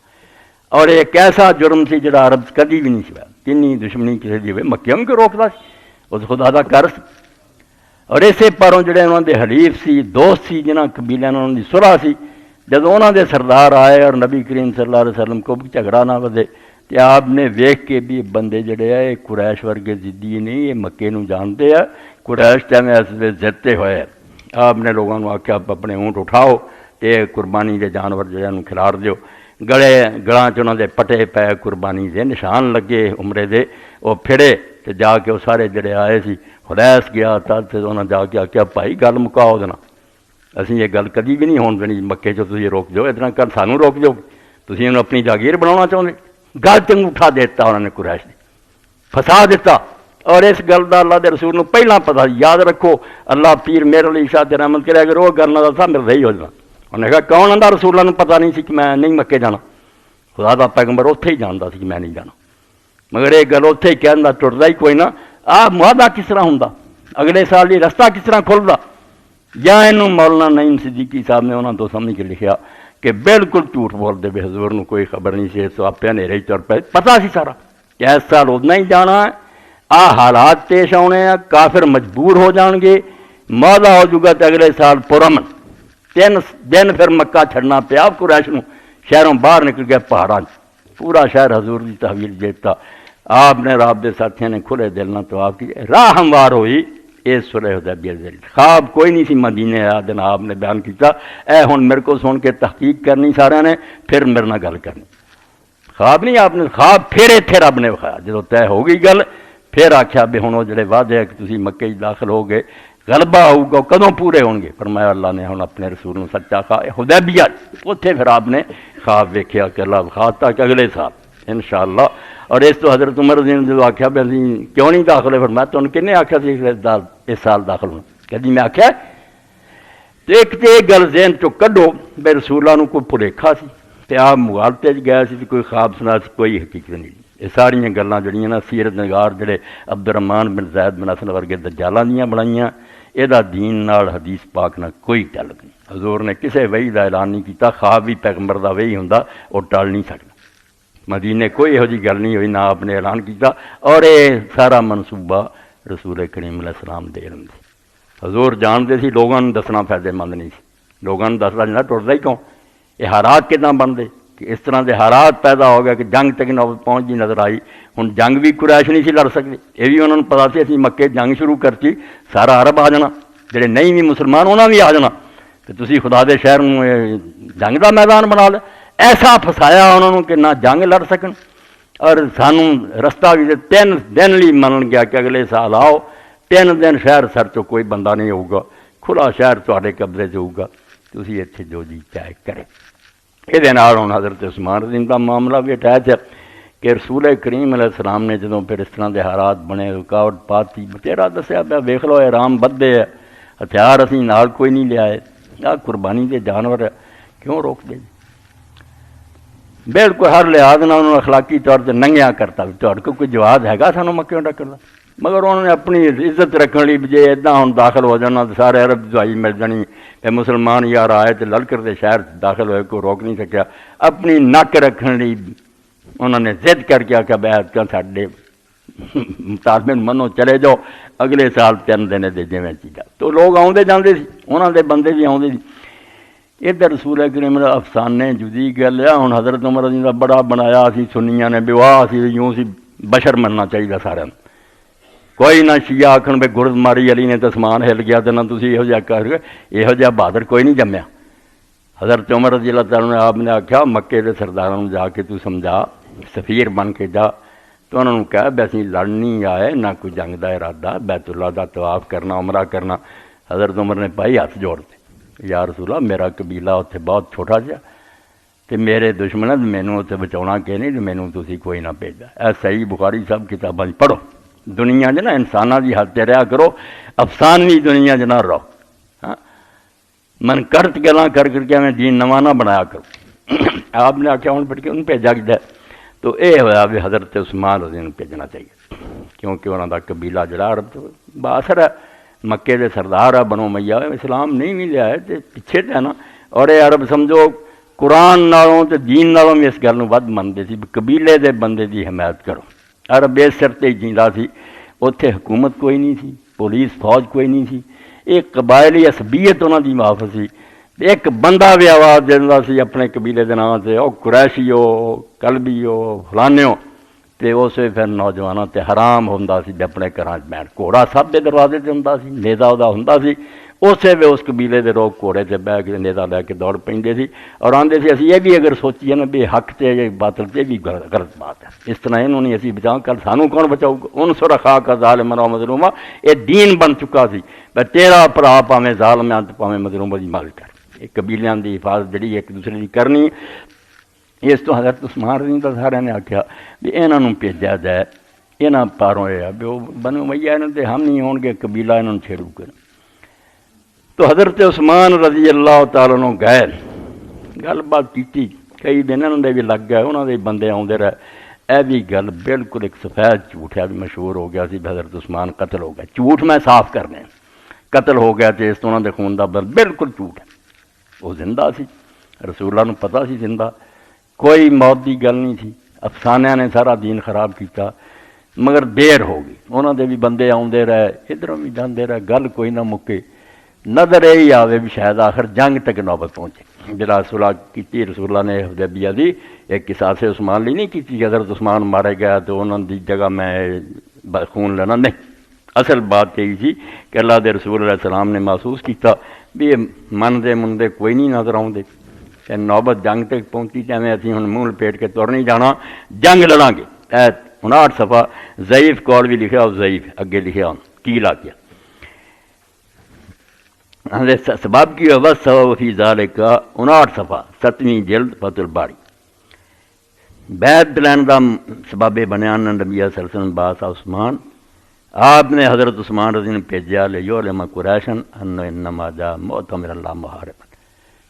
اور ایک ایسا جرم سی جڑا عرب کدی بھی نہیں سوا، کنی دشمنی کسی دی ہوئے مکیوں کو روکتا سی، اس خدا دا کر سی۔ اور اسے پاروں جڑے انہوں دے حلیف سی، دوست سی، جنہاں قبیلے انہوں دی صلح سی، جب انہوں دے سردار آئے اور نبی کریم صلی اللہ علیہ وسلم کو بھی جھگڑا نہ ودے، کہ آپ نے ویکھ کے بھی بندے جڑے ہیں قریش ورگے ضدی نہیں، یہ مکے نو جانتے ہیں، قریش ٹائم اس وقت زدتے ہوئے، آپ نے لوگوں نے آخیا اپنے اونٹ اٹھاؤ تے قربانی دے جانور جڑے انہوں کھلار دیو، گڑاں چنہوں دے پٹے پے قربانی دے نشان لگے عمرے دے، وہ پھڑے تے جا کے وہ سارے جڑے آئے سی خلیس گیا تد سے انہوں نے جا کے آخیا بھائی گل مکاؤ دینا، اسی یہ گل کدی بھی نہیں ہون دینی مکے چو تسی روک جو، اتنا کل سانوں روک جو، تسی انہوں اپنی جاگیر بنانا چاہتے، گل چنگ اٹھا دیتا انہوں نے قریش نے، پھسا دیتا۔ اور اس گل دا اللہ دے رسول نو پہلا پتا، یاد رکھو اللہ پیر میرے علی شاہ تے رحمت کرے اگر وہ گل نہ دسا میرے ہی ہو جانا۔ انہوں نے کہا کون آندا رسولہ نو پتہ نہیں سی کہ میں نہیں مکے جانا، خدا دا پیغمبر اتھے ہی جاندا سی کہ میں نہیں جانا، مگر یہ گل اتھے ہی کہندا ٹردا ہی کوئی نہ، معاہدہ کس طرح ہوندا، اگلے سال یہ رستہ کس طرح کھلدا؟ یا انہوں مولانا نعیم صدیقی صاحب نے انہوں تو سمجھ کے لکھیا کہ بالکل جھوٹ بول دے بے، حضور نو کوئی خبر نہیں سی، تو آپ ہنیرے ہی تر پے، پتہ سی سارا کہ اس سال ادنا ہی جانا ہے، حالات پیش آنے ہیں، کافر مجبور ہو جان گے، معاہدہ ہو جگہ تو اگلے سال پرامن 3 دن پھر مکہ چھڑنا پیا قریش نو، شہروں باہر نکل گیا پہاڑاں، پورا شہر حضور کی تحویل دیتا، آپ نے رب دے ساتھیوں نے کھلے دل نہ تو آپ کی راہ ہموار ہوئی اس صلح حدیبیہ دے، خواب کوئی نہیں سی مدینے آ دن آپ نے بیان کیتا، اے ہن میرے کو سن کے تحقیق کرنی سارے نے، پھر میرے نہ گل کرنی، خواب نہیں آپ نے، خواب پھر اتنے رب نے وکھایا، جدو طے ہو گئی گل پھر آخیا بھی ہوں وہ جڑے وعدے ہے کہ تسی مکے داخل ہو گئے غلبہ ہوگا کدوں پورے ہون گے؟ فرمایا اللہ نے ہن اپنے رسول نو سچا حدیبیہ اتنے پھر آپ نے خواب ویکھیا کہ اللہ وکھاتا کہ اگلے سال انشاءاللہ۔ اور اس تو حضرت عمر رضی اللہ عنہ آخیا بھی اسی کیوں نہیں داخل ہوئے؟ فرمایا تمہیں کنے آخیا سی اس سال داخل ہونا؟ کدی میں آخیا ایک تو یہ گل ذہن چو کڈو بے رسولاں نوں کوئی بھلیکھا سی تے آپ مغالطے گیا سی کوئی خواب سنا سی، کوئی حقیقت نہیں۔ یہ ساریاں گلاں جڑیاں نا سیرت نگار جڑے عبد الرحمان بن زید بن حسن ورگے دجالاں دیاں بنائیاں، یہ دین نال حدیث پاک نال کوئی تعلق نہیں۔ حضور نے کسے وحی دا اعلان نہیں کیتا، خواب بھی پیغمبر دا وحی ہوندا وہ ٹال نہیں سکتا۔ مدینے کوئی یہو جی گل نہیں ہوئی، نہ آپ نے اعلان کیتا، اور یہ سارا منصوبہ رسول کریم علیہ السلام دے رہے تھے۔ حضور جانتے سی لوگوں نے دسنا فائدے مند نہیں سی، لوگوں نے دسنا جنا ٹرتا ہی کیوں، یہ حالات کتنا بنتے کہ اس طرح کے حالات پیدا ہو گیا کہ جنگ تک نوبت پہنچ جی نظر آئی۔ ہن جنگ بھی قریش نہیں سی لڑ سکتے، یہ بھی انہوں نے پتا سی اسی مکے جنگ شروع کرتی سارا عرب آ جانا، جڑے نہیں بھی مسلمان انہوں نے بھی آ جانا، کہ تسی خدا دے شہر جنگ دا میدان بنا لیا۔ ایسا پھسایا انہوں نے کہ نہ جنگ لڑ سکن، اور سانوں رستہ بھی 3 دن لی من گیا کہ اگلے سال آؤ، 3 دن شہر سر چو کوئی بندہ نہیں ہوگا، کھلا شہر تواڈے قبضے چ ہوگا، تسی اتنے جو جی چاہے کرے۔ یہ ہوں حضرت عثمان رضی اللہ معاملہ بھی اٹیچ ہے کہ رسول کریم علیہ السلام نے جدوں پھر اس طرح کے حالات بنے، رکاوٹ پاتی، بتیرا دسیا پیا ویکھ لو احرام بدھے ہے، ہتھیار اسی نال کوئی نہیں لیا ہے، آ قربانی کے جانور ہے، کیوں روک دے؟ بالکل ہر لحاظ نہ انہوں نے اخلاقی طور سے ننگیا کرتا، تہاڈے کوئی جواز ہے گا سانوں مکیوں ڈکن دا؟ مگر انہوں نے اپنی عزت رکھنے لی جی ادا ہوں داخل ہو جانا تو سارے عرب دعائی مل جانی، کہ مسلمان یار آئے تو للکر دے شہر داخل ہوئے، کوئی روک نہیں سکیا۔ اپنی نک رکھنے لی انہوں نے ضد کر کے آخیا بیعت کا ساڈے مطالبے منو، چلے جاؤ، اگلے سال 3 دن دے جویں چیزاں۔ تو لوگ آؤندے جاندے سی، انہوں دے بندے بھی آؤندے سی۔ ادھر رسول کریم نے افسانے جدی گل ہے، ہوں حضرت عمر رضی اللہ بڑا بنایا سی سنیاں نے، بواہ سی یوں سی بشر مننا چاہیے سارے، کوئی نہ شیعہ آکھن بے گرد ماری علی نے تو اسمان ہل گیا تو نہ تسی یہو جہا کر یہو جہا بہادر کوئی نہیں جمیا۔ حضرت عمر رضی اللہ تعالیٰ نے آپ نے آخیا مکے کے سرداروں جا کے تو سمجھا، سفیر بن کے جا، تو انہوں نے کہا بھی اسی لڑنی آئے، نہ کوئی جنگ دا ارادہ، بیت اللہ دا طواف کرنا، عمرہ کرنا۔ حضرت عمر نے پائی ہاتھ جوڑتے، یا رسول اللہ میرا قبیلہ اتنے بہت چھوٹا جہا، تو میرے دشمن مینوں اتنے بچاؤنا کہ نہیں، تو مینوں تسی کوئی نہ بھیجا۔ اے صحیح بخاری سب کتاباں پڑھو، دنیا نا انساناں دی حد تے رہا کرو، افسانوی دنیا نہ رہو، ہاں من کرت گلاں کر کے میں دین نواں نہ بنایا کرو۔ آپ نے آخیا ہوں پڑھ کے انہوں بھیجا گیا، تو یہ ہوا بھی حضرت عثمان رضی اللہ عنہ بھیجنا چاہیے، کیونکہ انہوں دا قبیلہ جڑا عرب تو باثر ہے، مکے دے سردار ہے، بنو امیہ اسلام نہیں بھی لیا ہے تے پیچھے تے نا، اور یہ عرب سمجھو قرآن نالوں تے دین نالوں بھی اس گل نوں ود منتے سی، قبیلے دے بندے دی حمایت کرو۔ عرب اس سر تے جیندا سی، اتنے حکومت کوئی نہیں سی، پولیس فوج کوئی نہیں سی، ایک قبائلی عصبیت انہوں دی محافظ سی، ایک بندہ بھی آواز دینا سی اپنے قبیلے کے نام سے، وہ قریشی ہو، کلبی ہو، فلانے ہو، تو اسے پھر نوجوانوں تے حرام ہوندا سی اپنے گھراں بیٹھ، گھوڑا سب دے دروازے تے ہوندا سی، نیزا وہ ہوندا سی، اسے بھی اس قبیلے دے لوگ گھوڑے تے بہ کے نیزا لے کے دوڑ پیندے سی، اور آندے سی اسی یہ بھی اگر سوچیے نا بھی حق تے یا باطل تے بھی غلط بات ہے، اس طرح انہوں نے اسی بچاؤ، کل سانوں کون بچاؤ گا؟ انصر اخاک ظالما و مظلوما، یہ دین بن چکا سی، بے تیرا بھرا پاویں ظالم ہے تے پاویں مظلوم دی مدد کر، یہ قبیلیاں دی حفاظت جڑی ایک دوسرے دی کرنی۔ اس تو حضرت عثمان رضی اللہ سارے نے آخیا بھی انہوں بھیجا جائے، یہاں پاروں یہ بھی وہ بنو امیہ انہوں تے ہم نہیں ہون گے، قبیلہ انہوں چھیڑو کر۔ تو حضرت عثمان رضی اللہ تعالیٰ عنہ گئے، گل بات کی کئی دن انہوں دے بھی لگ گئے، انہوں دے بندے آتے رہے، اے بھی گل بالکل ایک سفید جھوٹ ہے، بھی مشہور ہو گیا سی حضرت عثمان قتل ہو گیا، جھوٹ میں صاف کرنے قتل ہو گیا تے اس تو انہوں دے خون دا بل بالکل جھوٹ ہے، وہ زندہ سی، رسول اللہ نے پتہ سی زندہ، کوئی موت دی گل نہیں تھی، افسانیاں نے سارا دین خراب کیتا، مگر دیر ہو گئی، انہوں دے بھی بندے آتے رہے، ادھروں بھی جاندے رہے، گل کوئی نہ مکے، نظر یہی آوے بھی شاید آخر جنگ تک نوبت پہنچے، جلا صلح کی رسول اللہ نے حدیبیہ دی ایک قصاص عثمان لی نہیں کی کہ حضرت عثمان مارے گیا تو انہوں دی جگہ میں خون لینا، نہیں، اصل بات یہی تھی کہ اللہ دے رسول علیہ السلام نے محسوس کیتا بھی یہ منتے منتے کوئی نہیں نظر آؤندے، کہ نوبت جنگ تک پہنچی تے میں اسی ہن منہ لپیٹ کے تر نہیں جانا، جنگ لڑاں گے۔ 59 صفحہ ضعیف قول بھی لکھا، اور ضعیف اگے لکھا کی لا کیا سباب کی وبس فی ذالک 59 صفحہ 7ویں جلد فتح الباری۔ بیعت دلین دا سبب بنیان نبی صلی اللہ علیہ وسلم باس عثمان آپ نے حضرت عثمان رضی نے بھیجا لیعلم قریشا انما جاء معتمر اللہ محاربا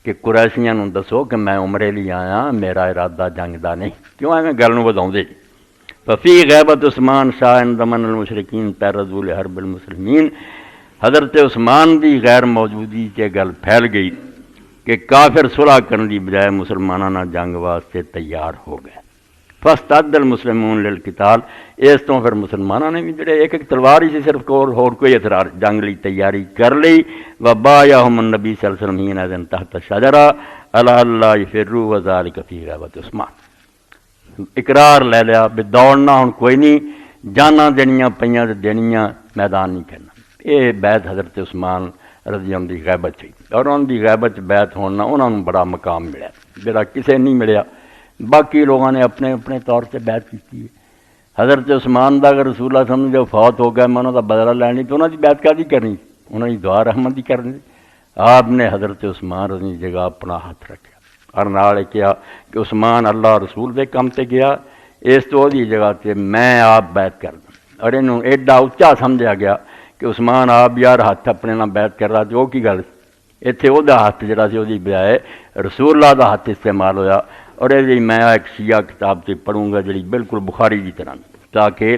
کہ قریشیاں نوں دسو کہ میں عمرے لیے آیا، میرا ارادہ جنگ دا نہیں، کیوں ایویں گل نوں وداؤندے جی۔ ففی غیبت عثمان شاہ دمن المشرکین پیرزول حرب المسلمین، حضرت عثمان دی غیر موجودی چ گل پھیل گئی کہ کافر صلح کرنے دی بجائے مسلمانوں نال جنگ واسطے تیار ہو گئے۔ فاستعد المسلمون للقتال، اس تو پھر مسلمانوں نے بھی جڑے ایک تلوار ہی سی صرف اور کوئی ہتھیار، جنگ لی تیاری کر لی۔ وبایعهم النبی صلی اللہ علیہ وسلم حین تحت الشجرہ علی اللہ یفروا وذلک فی غیبت عثمان، اقرار لے لیا بھی دوڑنا ہن کوئی نہیں، جانا دینیاں پیاں تے دینیاں، میدان نہیں کرنا۔ یہ بیعت حضرت عثمان رضی اللہ عنہ دی غیبت ہوئی، اور انہوں دی غیبت بیعت ہونا انہوں نے بڑا مقام ملیا جڑا کسے نہیں ملیا۔ باقی لوگوں نے اپنے اپنے طور سے بیعت کی ہے۔ حضرت عثمان دا اگر رسول اللہ صلی اللہ علیہ وسلم جو فوت ہو گئے میں انہوں دا بدلہ لینی تو انہوں دی بیعت کیا کرنی، انہوں نے دعا رحمت دی کرنی۔ آپ نے حضرت عثمان رضی اللہ عنہ جگہ اپنا ہاتھ رکھا اور نال کیا کہ عثمان اللہ رسول دے کم تے گیا، اس تو دی جگہ تے میں آپ بیعت کر دوں، اور انہوں ایڈا اچا سمجھا گیا کہ عثمان آپ یار ہاتھ اپنے نال بیعت کر رہا، تو وہ کی گل اتنے وہ ہاتھ جڑا سی وہ بجائے رسول اللہ دا ہاتھ استعمال ہویا۔ اور یہ میں ایک شیعہ کتاب سے پڑھوں گا جڑی بالکل بخاری کی طرح، تاکہ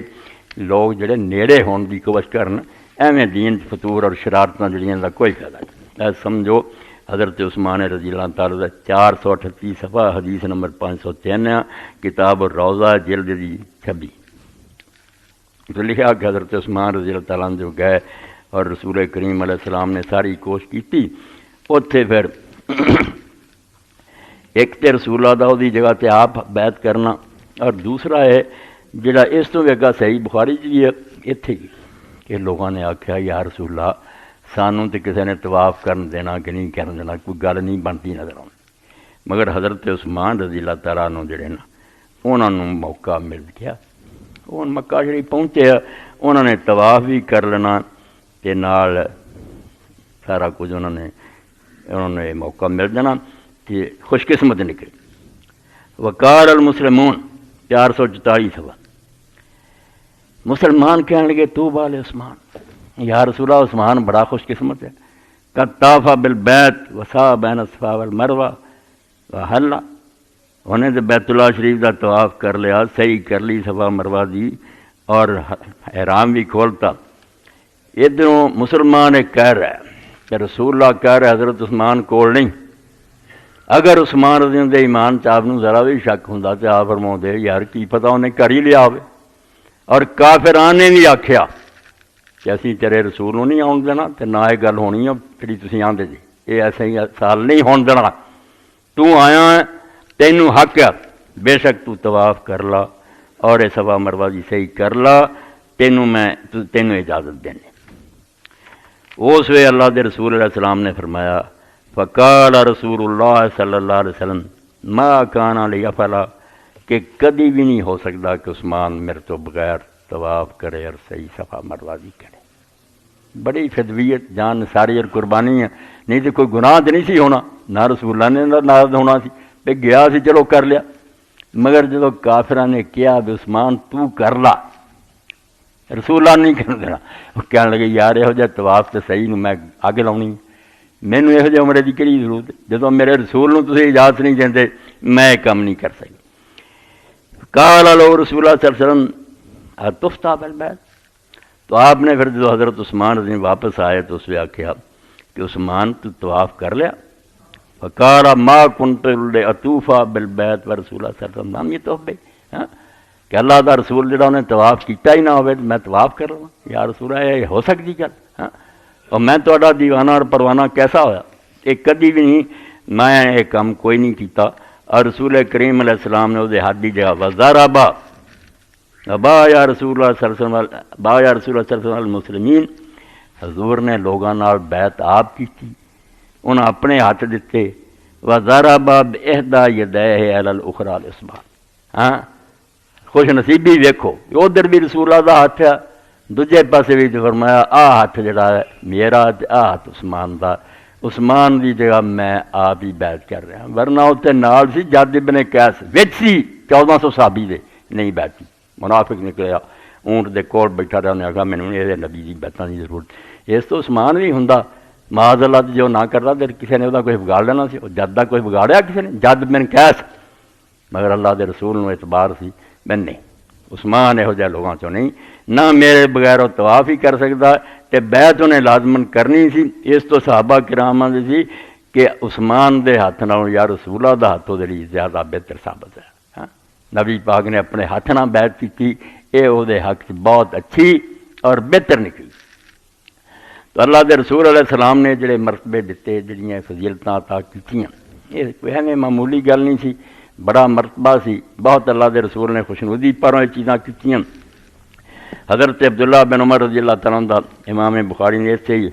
لوگ جڑے نیڑے ہون دی کوشش کرن، ایویں دین فطور اور شرارتاں جڑیاں دا کوئی فائدہ نہیں۔ سمجھو حضرت عثمان رضی اللہ تعالیٰ دا 438 صفحہ حدیث نمبر 503 کتاب الروضہ جلد دی 26 تو لکھا کہ حضرت عثمان رضی اللہ تعالیٰ جو گئے اور رسول کریم علیہ السلام نے ساری کوشش کی، اتنے پھر ایک تے رسول اللہ دی جگہ تے آپ بیعت کرنا، اور دوسرا ہے جڑا اس تو بھی اگا صحیح بخاری جی ہے اتنے کہ لوگوں نے آکھیا یا رسول اللہ سانوں تے کسی نے طواف کرن دینا کہ نہیں کرن دینا، کوئی گل نہیں بنتی نظر آؤں، مگر حضرت عثمان رضی اللہ تعالیٰ عنہ جڑے نا انہوں نے موقع مل گیا، وہ مکہ شریف پہنچے، انہوں نے طواف بھی کر لینا تے نال سارا کچھ انہوں نے موقع مل جانا کہ خوش قسمت نکلی۔ وقال المسلمون 444 صفحہ، مسلمان کہنے لگے طوبیٰ لعثمان، یا رسول اللہ عثمان بڑا خوش قسمت ہے، قد طاف بالبیت وسعی بین الصفا والمروہ وحل، انہیں تو بیت اللہ شریف دا طواف کر لیا، صحیح کر لی صفا مروہ دی، اور احرام بھی کھولتا۔ ادھروں مسلمان ایک کہہ رہا ہے کہ رسول اللہ کہہ رہے حضرت عثمان کول نہیں، اگر عثمان رضی اللہ عنہ دے ایمان چ آپ ذرا بھی شک ہوندا تے آپ فرماؤندے یار کی پتہ انہیں کر ہی لیا ہوئے، اور کافران نے بھی آکھیا کہ اسی تیرے رسول نوں نہیں آن دینا تے نہ یہ گل ہونی ہے جڑی تسی آندے جی، یہ ایسے ہی سال نہیں ہون دینا، تو آیا ہے تینوں حق ہے، بے شک تو طواف کر لا اور یہ صفا مروہ دی صحیح کر لا، تینوں اجازت دینے۔ اس وے اللہ دے رسول علیہ السلام نے فرمایا فقال رسول اللہ صلی اللہ علیہ وسلم ما کان لیفعل، کہ کدی بھی نہیں ہو سکتا کہ عثمان میرے تو بغیر طواف کرے اور صحیح صفا مروہ بھی کرے۔ بڑی فدویت جان ساری اور قربانی ہے، نہیں تو کوئی گناہ تو نہیں سی ہونا، نہ رسول اللہ نے ناراض ہونا سی، پہ گیا سی چلو کر لیا، مگر جب کافرہ نے کیا بھی عثمان تو کر لا، رسول اللہ نہیں کرنے دینا، وہ کہنے لگے یار یہو جہ طواف تو صحیح نوں میں آگے لاؤنی، مینوں یہو جہ عمرے دی کہڑی ضرورت ہے، جدوں میرے رسول نوں تسی اجازت نہیں دیندے میں یہ کام نہیں کر سکتا۔ قال له رسول اللہ صلی اللہ علیہ وسلم اتفتا بالبیت، تو آپ نے پھر جو حضرت عثمان رضی واپس آئے تو اس نے آکھیا کہ عثمان تو طواف کر لیا؟ فقال ما كنت لأطوفا بالبیت ورسول اللہ صلی اللہ علیہ وسلم یہ توفے، کہ اللہ دا رسول جڑا انہیں طواف کیتا ہی نہ ہوئے میں طواف کر رہا ہوں، یا رسول اللہ یہ ہو سکتی گل، اور میں تہاڈا دیوانہ اور پروانہ کیسا ہویا، یہ کدی بھی نہیں میں یہ کام کوئی نہیں کیتا۔ اور رسول کریم علیہ السلام نے وہ ہاتھ دی جگہ وزاربا با یا رسول اللہ صلی اللہ علیہ وسلم با یا رسول اللہ صلی اللہ علیہ المسلمین، حضور نے لوگوں نال بیعت آپ کی تھی، انہیں اپنے ہاتھ دیتے، وزاربا باحدی یدیہ علی الاخری الاصبع، خوش نصیبی ویکھو ادھر بھی رسول اللہ دا ہاتھ ہے، دوجے پاسے بھی فرمایا آ ہاتھ جڑا ہے میرا آ ہاتھ عثمان دا، عثمان دی جگہ میں آپ ہی بیعت کر رہا ہوں، ورنہ اتنے نال سی جد ابن قیس وچ سی 1400 صحابی دے نہیں بیعت کی، منافق نکلیا، اونٹ دے کول بیٹھا رہا، انہیں آخا مینوں یہ نبی دی بیعتاں دی ضرورت، اس تو عثمان بھی ہوندا معاذ اللہ جو نہ کرتا تو کسی نے وہ کوئی بگاڑ لینا سی، جد کا کوئی بگاڑیا کسی نے، جد میں کیس، مگر اللہ دے رسول نو اعتبار سی میں نہیں، عثمان یہو جہے لوگوں چوں نہیں، نہ میرے بغیر وہ طواف ہی کر سکتا تے بیعت انہیں لازمن کرنی سی۔ اس تو صحابہ کرام دی سی کہ عثمان دے ہاتھ نالوں یا رسول اللہ دا ہاتھ وہ زیادہ بہتر ثابت ہے۔ ہاں نبی پاک نے اپنے ہاتھ نال بیعت کی، یہ وہ حق بہت اچھی اور بہتر نکلی۔ تو اللہ دے رسول علیہ السلام نے جڑے مرتبے دیتے، جڑیاں فضیلتاں عطا کیتیاں، یہ کوئی ایویں معمولی گل نہیں سی، بڑا مرتبہ سی، بہت اللہ دے رسول نے خوشنودی پروں یہ چیزاں کیتیاں۔ حضرت عبداللہ بن عمر رضی اللہ تعالیٰ عنہ، امام بخاری نے اس سے ہی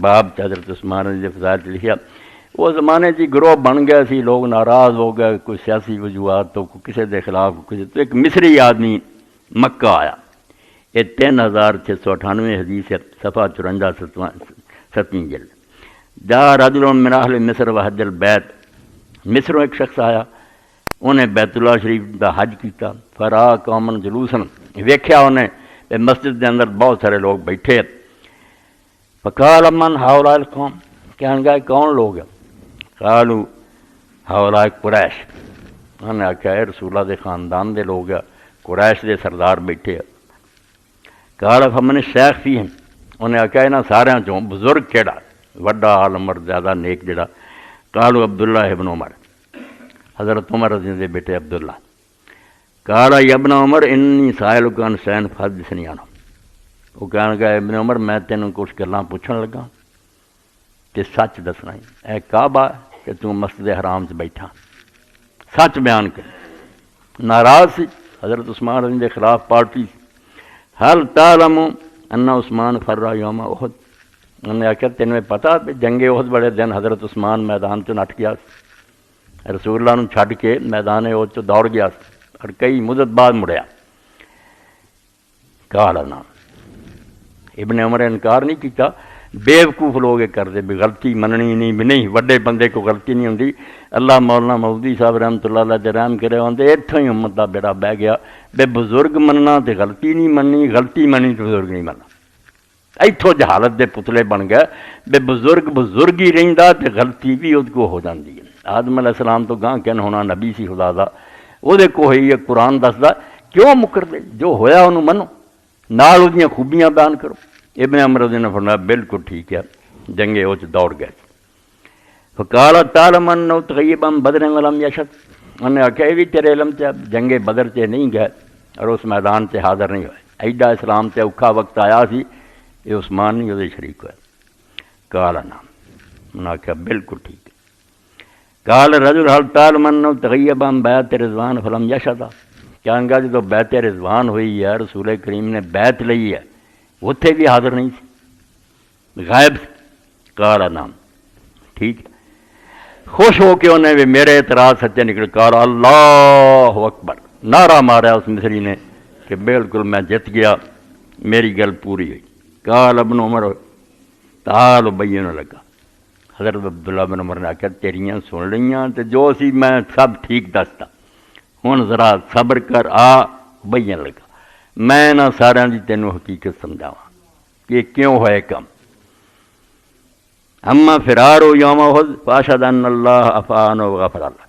باب حضرت عثمان رضی فضائل لکھیا، وہ زمانے جی گروہ بن گیا سی، لوگ ناراض ہو گئے، کوئی سیاسی وجوہات تو کوئی کسی دے خلاف، کسی تو ایک مصری آدمی مکہ آیا، یہ 3698 حدیث ہے، صفحہ 54 7ویں جلد۔ جا رجل من اہل مصر وحج البیت، مصروں ایک شخص آیا، انہیں بیت اللہ شریف دا حج کیتا، فرا قومن جلوسن، ویکھیا انہیں کہ مسجد دے اندر بہت سارے لوگ بیٹھے، فقال من ہؤلاء القوم، کہنے گئے کون لوگ ہیں؟ قالوا ہؤلاء قریش، انہوں نے آخیا اے رسول اللہ دے خاندان دے لوگ ہیں، قریش دے سردار بیٹھے ہیں۔ قال فمن الشیخ فیہم، انہیں آخیا انہاں ساریاں چوں بزرگ کیڑا، وڈا عالم اور زیادہ نیک جڑا؟ قالوا عبداللہ ابن عمر، حضرت عمر رضی اللہ دے بیٹے عبداللہ۔ قال یا ابن عمر انی سائلک عن شیئن فحدثنی عنہ، وہ کہنے گا ابن عمر میں تینوں کچھ گلاں پوچھن لگا کہ سچ دسنا ہی، اے کعبہ کہ تو مسجد حرام سے بیٹھا، سچ بیان کر۔ ناراض سی، حضرت عثمان رضی دے خلاف پارٹی سی۔ حل تعلم ان عثمان فر یوم احد، انہوں نے آخیا تینوں پتہ جنگ احد بڑے دن حضرت عثمان میدان چ نٹ گیا، رسول اللہ نو چھڈ کے میدان احد چ دوڑ گیا اور کئی مدت بعد مڑیا۔ قال نہ، ابن عمر نے انکار نہیں کیتا، بیوقوف لوگ یہ کرتے بھی غلطی مننی نہیں، بھی نہیں وڈے بندے کو غلطی نہیں ہوندی۔ اللہ مولانا مودودی صاحب رحمۃ اللہ علیہ دے رحم کرے ہوندے اتھوں ہی امت دا بیڑا بہ گیا، بے بزرگ مننا تے غلطی نہیں مننی، غلطی مننی تے بزرگ نہیں مننا، ایتھوں جہالت دے پتلے بن گئے، بے بزرگ بزرگ ہی رہندا تے غلطی بھی اس کو ہو جاندی ہے۔ آدم علیہ السلام تو گاں کہن ہونا نبی سی خدا دا، وہ دے کو ہی قرآن دسدا کیوں مکر دے، جو ہویا انہوں منو، نال وہ دیاں خوبیاں بیان کرو۔ ابن عمر رضی نے فرمایا بالکل ٹھیک ہے، جنگے وہ دوڑ گئے۔ فقال تعلم انه تغیبا بدر ولم یشد، انہوں نے آخیا یہ بھی تیرے علم سے جنگے بدر سے نہیں گئے اور اس میدان سے حاضر نہیں ہوئے، ایڈا اسلام سے اوکھا وقت آیا سی، یہ عثمان نہیں وہ شریک ہوئے۔ قال نعم، انہوں نے آخیا بالکل ٹھیک ہے۔ قال رجل هل تعلم انه تغیبا بیعت رضوان فلم یشد، کہنے گا جب بیعت رضوان ہوئی ہے، رسول کریم نے بیعت لئی ہے، اتنے بھی حاضر نہیں سی، غائب سی۔ قال نعم، ٹھیک ہے۔ خوش ہو کے انہیں بھی میرے اعتراض سچے نکلے۔ قال اللہ اکبر، نعرہ مارا اس مصری نے کہ بالکل میں جت گیا، میری گل پوری ہوئی۔ قال ابن عمر تعال بین لگا، حضرت عبداللہ بن عمر نے آخیا تیریاں سن لیاں تے جو سی میں سب ٹھیک دستا، ہن ذرا صبر کر، آ بین لگا، میں نہ سارا دی تینوں حقیقت سمجھاواں کہ کیوں ہوئے کم۔ اما فرار ہو یوم احد فاشهد ان اللہ عفان و غفر اللہ،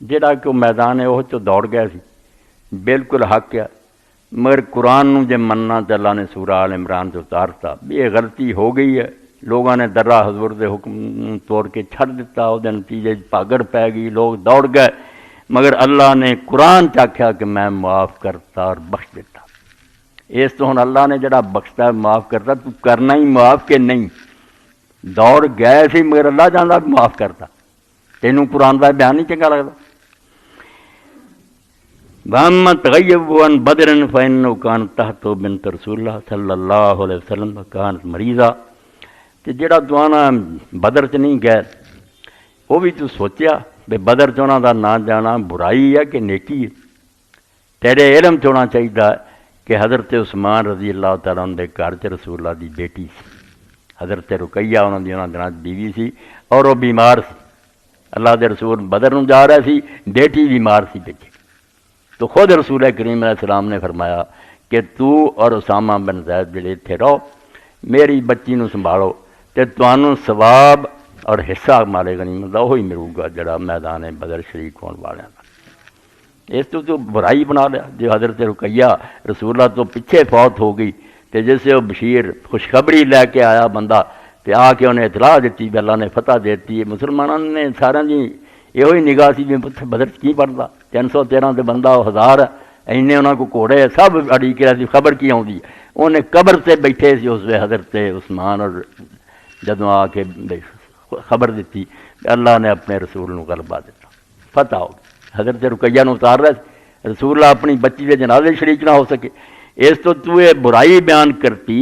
جہاں کہ وہ میدان ہے وہ تو دوڑ گیا سی، بالکل حق ہے، مگر قرآن نو جے مننا تو اللہ نے سورہ آل عمران سے اتارتا بھی یہ غلطی ہو گئی ہے، لوگوں نے درا حضور دے حکم توڑ کے چھڑ دیتا، وہ نتیجے پاگڑ پی گئی، لوگ دوڑ گئے، مگر اللہ نے قرآن چاکھیا کہ میں معاف کرتا اور بخش دیتا۔ اس تو ہن اللہ نے جڑا بخشتا ہے معاف کرتا، تو کرنا ہی معاف کہ نہیں، دوڑ گئے سی مگر اللہ جاندا معاف کرتا، تینوں قرآن کا بیان نہیں چنگا لگتا۔ وَأَمَّا تَغَيَّبُ عَنْ بَدْرٍ فَإِنَّهُ كَانَ تَحْتُ بِنْتُ رسول اللہ صلی اللہ علیہ وسلم وَكَانَتْ مَرِيضًا، کہ جڑا دعانا بدر چ نہیں گئے، وہ بھی تو سوچیا بے بدر چونا دا نہ جانا برائی ہے کہ نیکی ہے؟ تیرے علم چونا چاہیے کہ حضرت عثمان رضی اللہ تعالیٰ عنہ دے گھر چ رسول اللہ دی بیٹی سی، حضرت رقیہ انہوں دی دنوں بیوی سی، اور وہ بیمار سی، اللہ دے رسول بدر نو جا رہا سی، بیٹی بیمار سی پیچھے، تو خود رسول کریم علیہ السلام نے فرمایا کہ تو اور اسامہ بن زید جڑے اتنے رہو، میری بچی نو سنبھالو، تے تانوں ثواب اور حصہ مال غنیمت دا وہی ملے گا جڑا میدان بدر شریک ہون والے دا۔ اس تو برائی بنا لیا۔ جو حضرت رقیہ رسول اللہ تو پیچھے فوت ہو گئی تے جیسے وہ بشیر خوشخبری لے کے آیا بندہ تے آ کے انہیں اطلاع دیتی بھی اللہ نے فتح دیتی ہے، مسلمانوں نے سارا دی یہ نگاہ سی بھی بدر کی پڑھتا 313 تے بندہ 1000 اینے انہوں کو گھوڑے سب اڑی کے سی خبر کی آتی، انہیں قبر سے بیٹھے سی اس حضرت عثمان، اور جدوں آ کے خبر دیتی اللہ نے اپنے رسول نو غلبہ دیتا، فتح ہو گئی۔ حضرت رقیہ نو اتار رہا رسول اللہ اپنی بچی کے جنازے شریک نہ ہو سکے، اس تو یہ برائی بیان کرتی،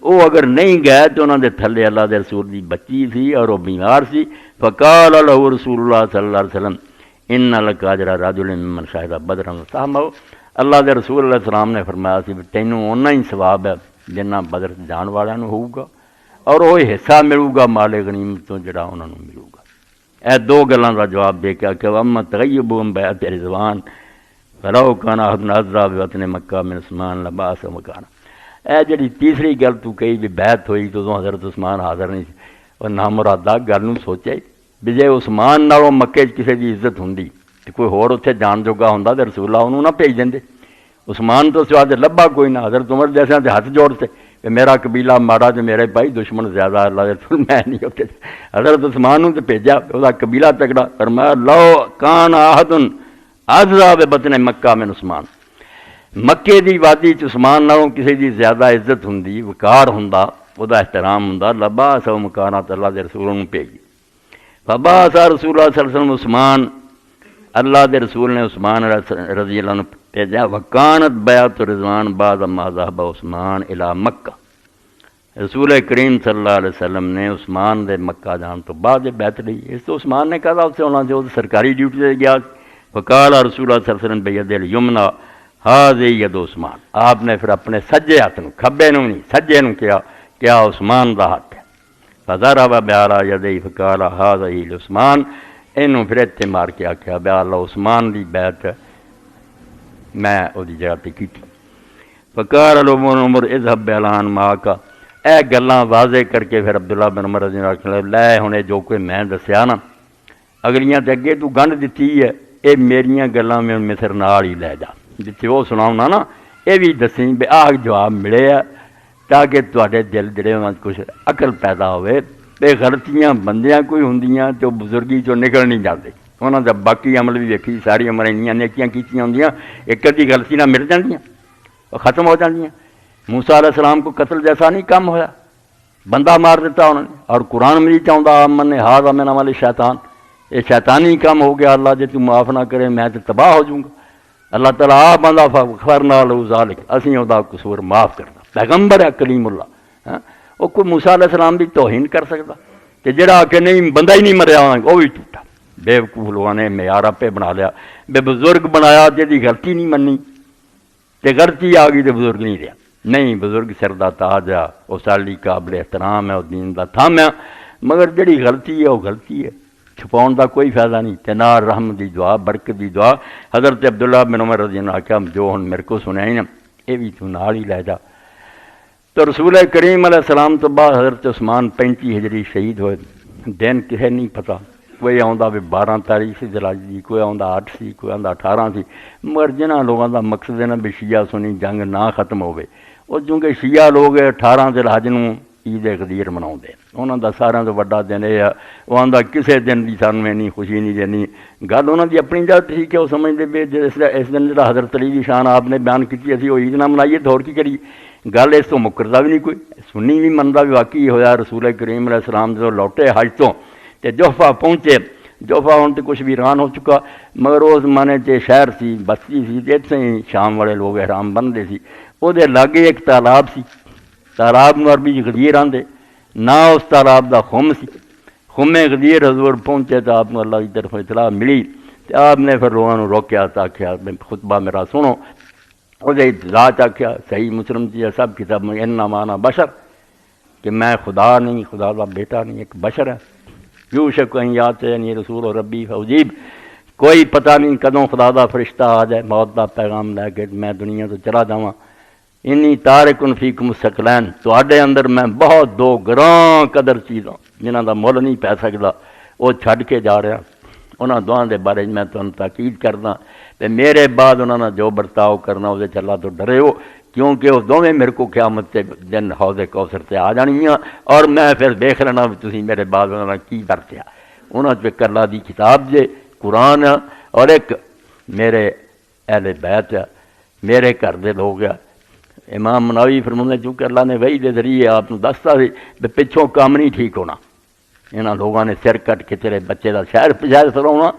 وہ اگر نہیں گئے تو انہوں نے تھلے اللہ دے رسول دی بچی سی اور وہ بیمار سی، فقال له رسول اللہ صلی اللہ علیہ وسلم ان لک اجر رجل ممن شهد بدرا وسامه، اللہ دے رسول علیہ السلام نے فرمایا سی تینوں اُنہ ہی ثواب ہے جنہ بدر جان والوں نو ہوگا، اور وہی حصہ ملے گا مال غنیمت تو جڑا انہوں نے ملے گا۔ اے دو گلاں دا جواب دے کے کہ اما تغیبهم بیعت رضوان فلو کان احد نظر بوطن مکہ من عثمان لباس مکان، اے جڑی تیسری گل تو کہی بھی بیعت ہوئی تو حضرت عثمان حاضر نہیں سی، اور نامرادہ گل نو سوچے بھی جے عثمان نالوں مکے کسی دی عزت ہوندی تے کوئی ہور اتنے جان جوگا ہوندا تے رسول اللہ انہوں نہ بھیج دیندے، عثمان تو سوا تے لبا کوئی نہ، حضرت عمر جیسے تے ہاتھ جوڑتے کہ میرا قبیلہ ماڑا تے میرے بھائی دشمن زیادہ، اللہ دے رسول میں نہیں ہوتے، حضرت عثمان نوں تے بھیجا وہ قبیلہ تگڑا، فرمایا لو کان احد اعزا ببطن مکہ من عثمان، مکے دی وادی چ عثمان نالوں کسی دی زیادہ عزت ہوندی، وقار ہوندا، وہ احترام ہوندا، لباس و مکانات اللہ دے رسول نوں بھیجی، فبعث رسول اللہ صلی اللہ علیہ وسلم عثمان، اللہ دے رسول نے عثمان رضی اللہ عنہ بھیجا، وکانت بیعت رضوان بعد ما ذهب عثمان الی مکہ، رسول کریم صلی اللہ علیہ وسلم نے عثمان دے مکہ جان تو بعد بیعت لی، اس تو عثمان نے کہا اس سے ہونا جو سرکاری ڈیوٹی سے گیا، وقال رسول اللہ صلی اللہ علیہ وسلم بید الیمنا ھذہ ید عثمان، آپ نے پھر اپنے سجے ہاتھ نو، کھبے نو نہیں سجے نو کیا عثمان دا ہاتھ ہے، فضرب بعلی یدیہ فقال ھذہ لعثمان، اینوں پھر اتنے مار کے آخیا بیا اللہ عثمان دی بیعت میں وہ جگہ پہ کی تھی، فقال له عمر اذهب باعلان معك، اے گلاں واضح کر کے پھر عبداللہ بن عمر رضی اللہ عنہ لے ہنے جو کوئی میں دسیا نا اگلیاں تے اگے تو گنڈ دیتی ہے، اے میریاں گلاں میں مصر نال ہی لے جا، جتھے وہ سناؤنا نا یہ بھی دسیں بے آ جواب ملے ہے تاکہ تواڈے دل جڑے انہاں کچھ عقل پیدا ہوئے، بے غلطیاں بندیاں کوئی ہوندیاں تو بزرگی چوں نکل نہیں جاتے، انہاں دا باقی عمل بھی ویکھی ساری عمر انیاں نیکیاں کیتیاں ہوندیاں، ایک ادھی غلطی نہ مٹ جاندیاں ختم ہو جاندیاں۔ موسیٰ علیہ السلام کو قتل جیسا نہیں کم ہویا، بندہ مار دیتا انہوں نے، اور قرآن مجید چاہتا امن نے ھذا من عمل شیطان، یہ شیطانی کام ہو گیا، اللہ جے تو معاف نہ کرے میں تو تباہ ہو جاؤں گا، اللہ تعالیٰ آ بندہ فغفرنا لہ ذالک، اسی دا قصور معاف کرتا، پیغمبر ہے کلیم اللہ، وہ کوئی موسیٰ علیہ السلام دی توہین کر سکتا کہ جڑا کہ نہیں بندہ ہی نہیں مریا وہ بھی جھوٹا، بے وقوف لوگوں نے معیار پہ بنا لیا، بے بزرگ بنایا جی غلطی نہیں منی تے غلطی آ گئی تو بزرگ نہیں رہا، نہیں بزرگ سر دا تاج ہے، وہ سالی قابل احترام ہے، وہ دین دا تھام ہے، مگر جڑی غلطی ہے وہ غلطی ہے، چھپاؤن دا کوئی فائدہ نہیں، تے نال رحم دی دعا برکت دی دعا، حضرت عبداللہ بن عمر رضی اللہ عنہ کہا جو ہن میرے کو سنیا ہی نا یہ بھی تو نال ہی لے جا۔ تو رسول کریم علیہ السلام تو بعد حضرت عثمان 35 ہجری شہید ہوئے، دن کسے نہیں پتہ، کوئی آندا بھی 12 تاریخ سی ذوالحج دی، کوئی آندا 8 سی، کوئی آندا 18 سی، مگر جنہاں لوگوں دا مقصد ہے نا بھی شیعہ سنی جنگ نہ ختم ہوئے، وہ چونکہ شیعہ لوگ 18 ذوالحج نوں عید غدیر مناؤندے، انہاں دا ساریاں تو وڈا دن یہ ہے، وہ آندا کسے دن دی سانوں نہیں خوشی نہیں دینی، گل انہاں دی اپنی جگہ ٹھیک ہے، وہ سمجھدے بھی اس دن جڑا حضرت علی دی شان آپ نے بیان کیتی اسی وہ عید نہ منائیے تو اور کی کریے، گل اس تو مکردا بھی نہیں کوئی، سنی بھی مندا بھی واقعی ہویا، رسول کریم علیہ السلام جو لوٹے حج تو تے جوفہ پہنچے، جوفہ ہوں تو کچھ ویران ہو چکا، مگر اس زمانے تے شہر سی بستی سی تے اتنے ہی شام والے لوگ احرام بنتے سی، وہ دے لاگے ایک تالاب سی، تالاب نو عربی غدیر آندے، نہ اس تالاب دا خم سی، خم غدیر حضور پہنچے تو آپ نے اللہ کی طرف اطلاع ملی، تو آپ نے پھر لوگوں کو روکیا تا آخیا خطبہ میرا سنو، وہ ذات آخیا صحیح مسلم چیز سب کتاب میں انما انا بشر، کہ میں خدا نہیں، خدا کا بیٹا نہیں، ایک بشر ہے، یوشک ان یاتینی رسول ربی فاجیب، کوئی پتہ نہیں کدوں خدا دا فرشتہ آ جائے موت دا پیغام لے کے میں دنیا تو چلا جاواں، انی تارکن فیکم الثقلین، تواڈے اندر میں بہت دو گراں قدر چیزاں جنہاں دا مول نہیں پی سکدا وہ چھڈ کے جا رہا۔ انہاں دعاں دے بارے میں تمہیں تاکید کرنا تے میرے بعد انہاں نے جو برتاؤ کرنا وہ اللہ تو ڈرے ہو، کیونکہ وہ دونیں میرے کو قیامت کے دن حوض کوثر سے آ جانی ہیں، اور میں پھر دیکھ لینا بھی تسی میرے بعد انہوں نے کی برتیا۔ انہوں نے اللہ دی کتاب جے قرآن اور ایک میرے اہل بیت میرے گھر دے لوگ ہے۔ امام مناوی فرماتے چونکہ اللہ نے وحی دے ذریعے آپ کو دستا سی بھی پچھوں کام نہیں ٹھیک ہونا، انہاں لوگوں نے سر کٹ کے تیرے بچے دا شہر پجائے سراؤنا،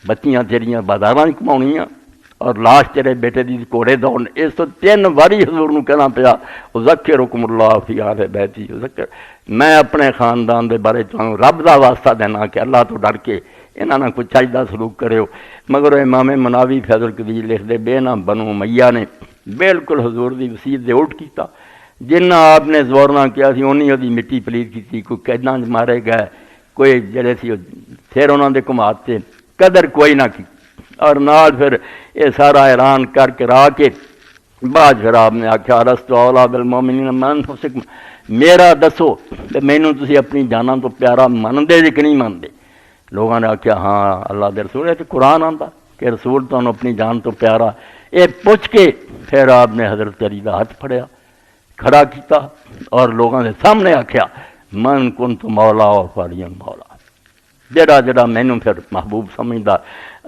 بچیاں تیریاں بازاراں کماؤنیاں، اور لاش تیرے بیٹے دی کوڑے دوڑ۔ اس تو 3 واری حضور نو کہنا پیا اذکرکم اللہ فی آل بیتی، میں اپنے خاندان دے بارے تمہیں رب دا واسطہ دینا کہ اللہ تو ڈر کے انہاں نے کچھ چاہیدہ سلوک کرے ہو۔ مگر امام مناوی فیض القدیر لکھ دے بے نہ بنو امیہ نے بالکل حضور دی وصیت دے الٹ کیتا، جنہ آپ نے زور نہ کیا سی انہی دی مٹی پلیت کیتی، کوئی قیداں مارے گئے، کوئی جڑے سی سر انہاں دے کماتے، قدر کوئی نہ کی، اور نال پھر یہ سارا اعلان کر کے را کے بعد پھر آپ نے آخیا لست اولیٰ بالمؤمنین من انفسکم، میرا دسو کہ مینوں تسی اپنی جاناں تو پیارا مندے جے کہ نہیں مندے؟ لوگوں نے آخیا ہاں اللہ دے رسول ہے، تو قرآن آندا کہ رسول تو اپنی جان تو پیارا۔ یہ پوچھ کے پھر آپ نے حضرت علی دا ہاتھ پھڑیا، کھڑا کیتا، اور لوگوں کے سامنے آخیا من کنت مولا و فعلی مولا، جڑا جڑا مینوں پھر محبوب سمجھدا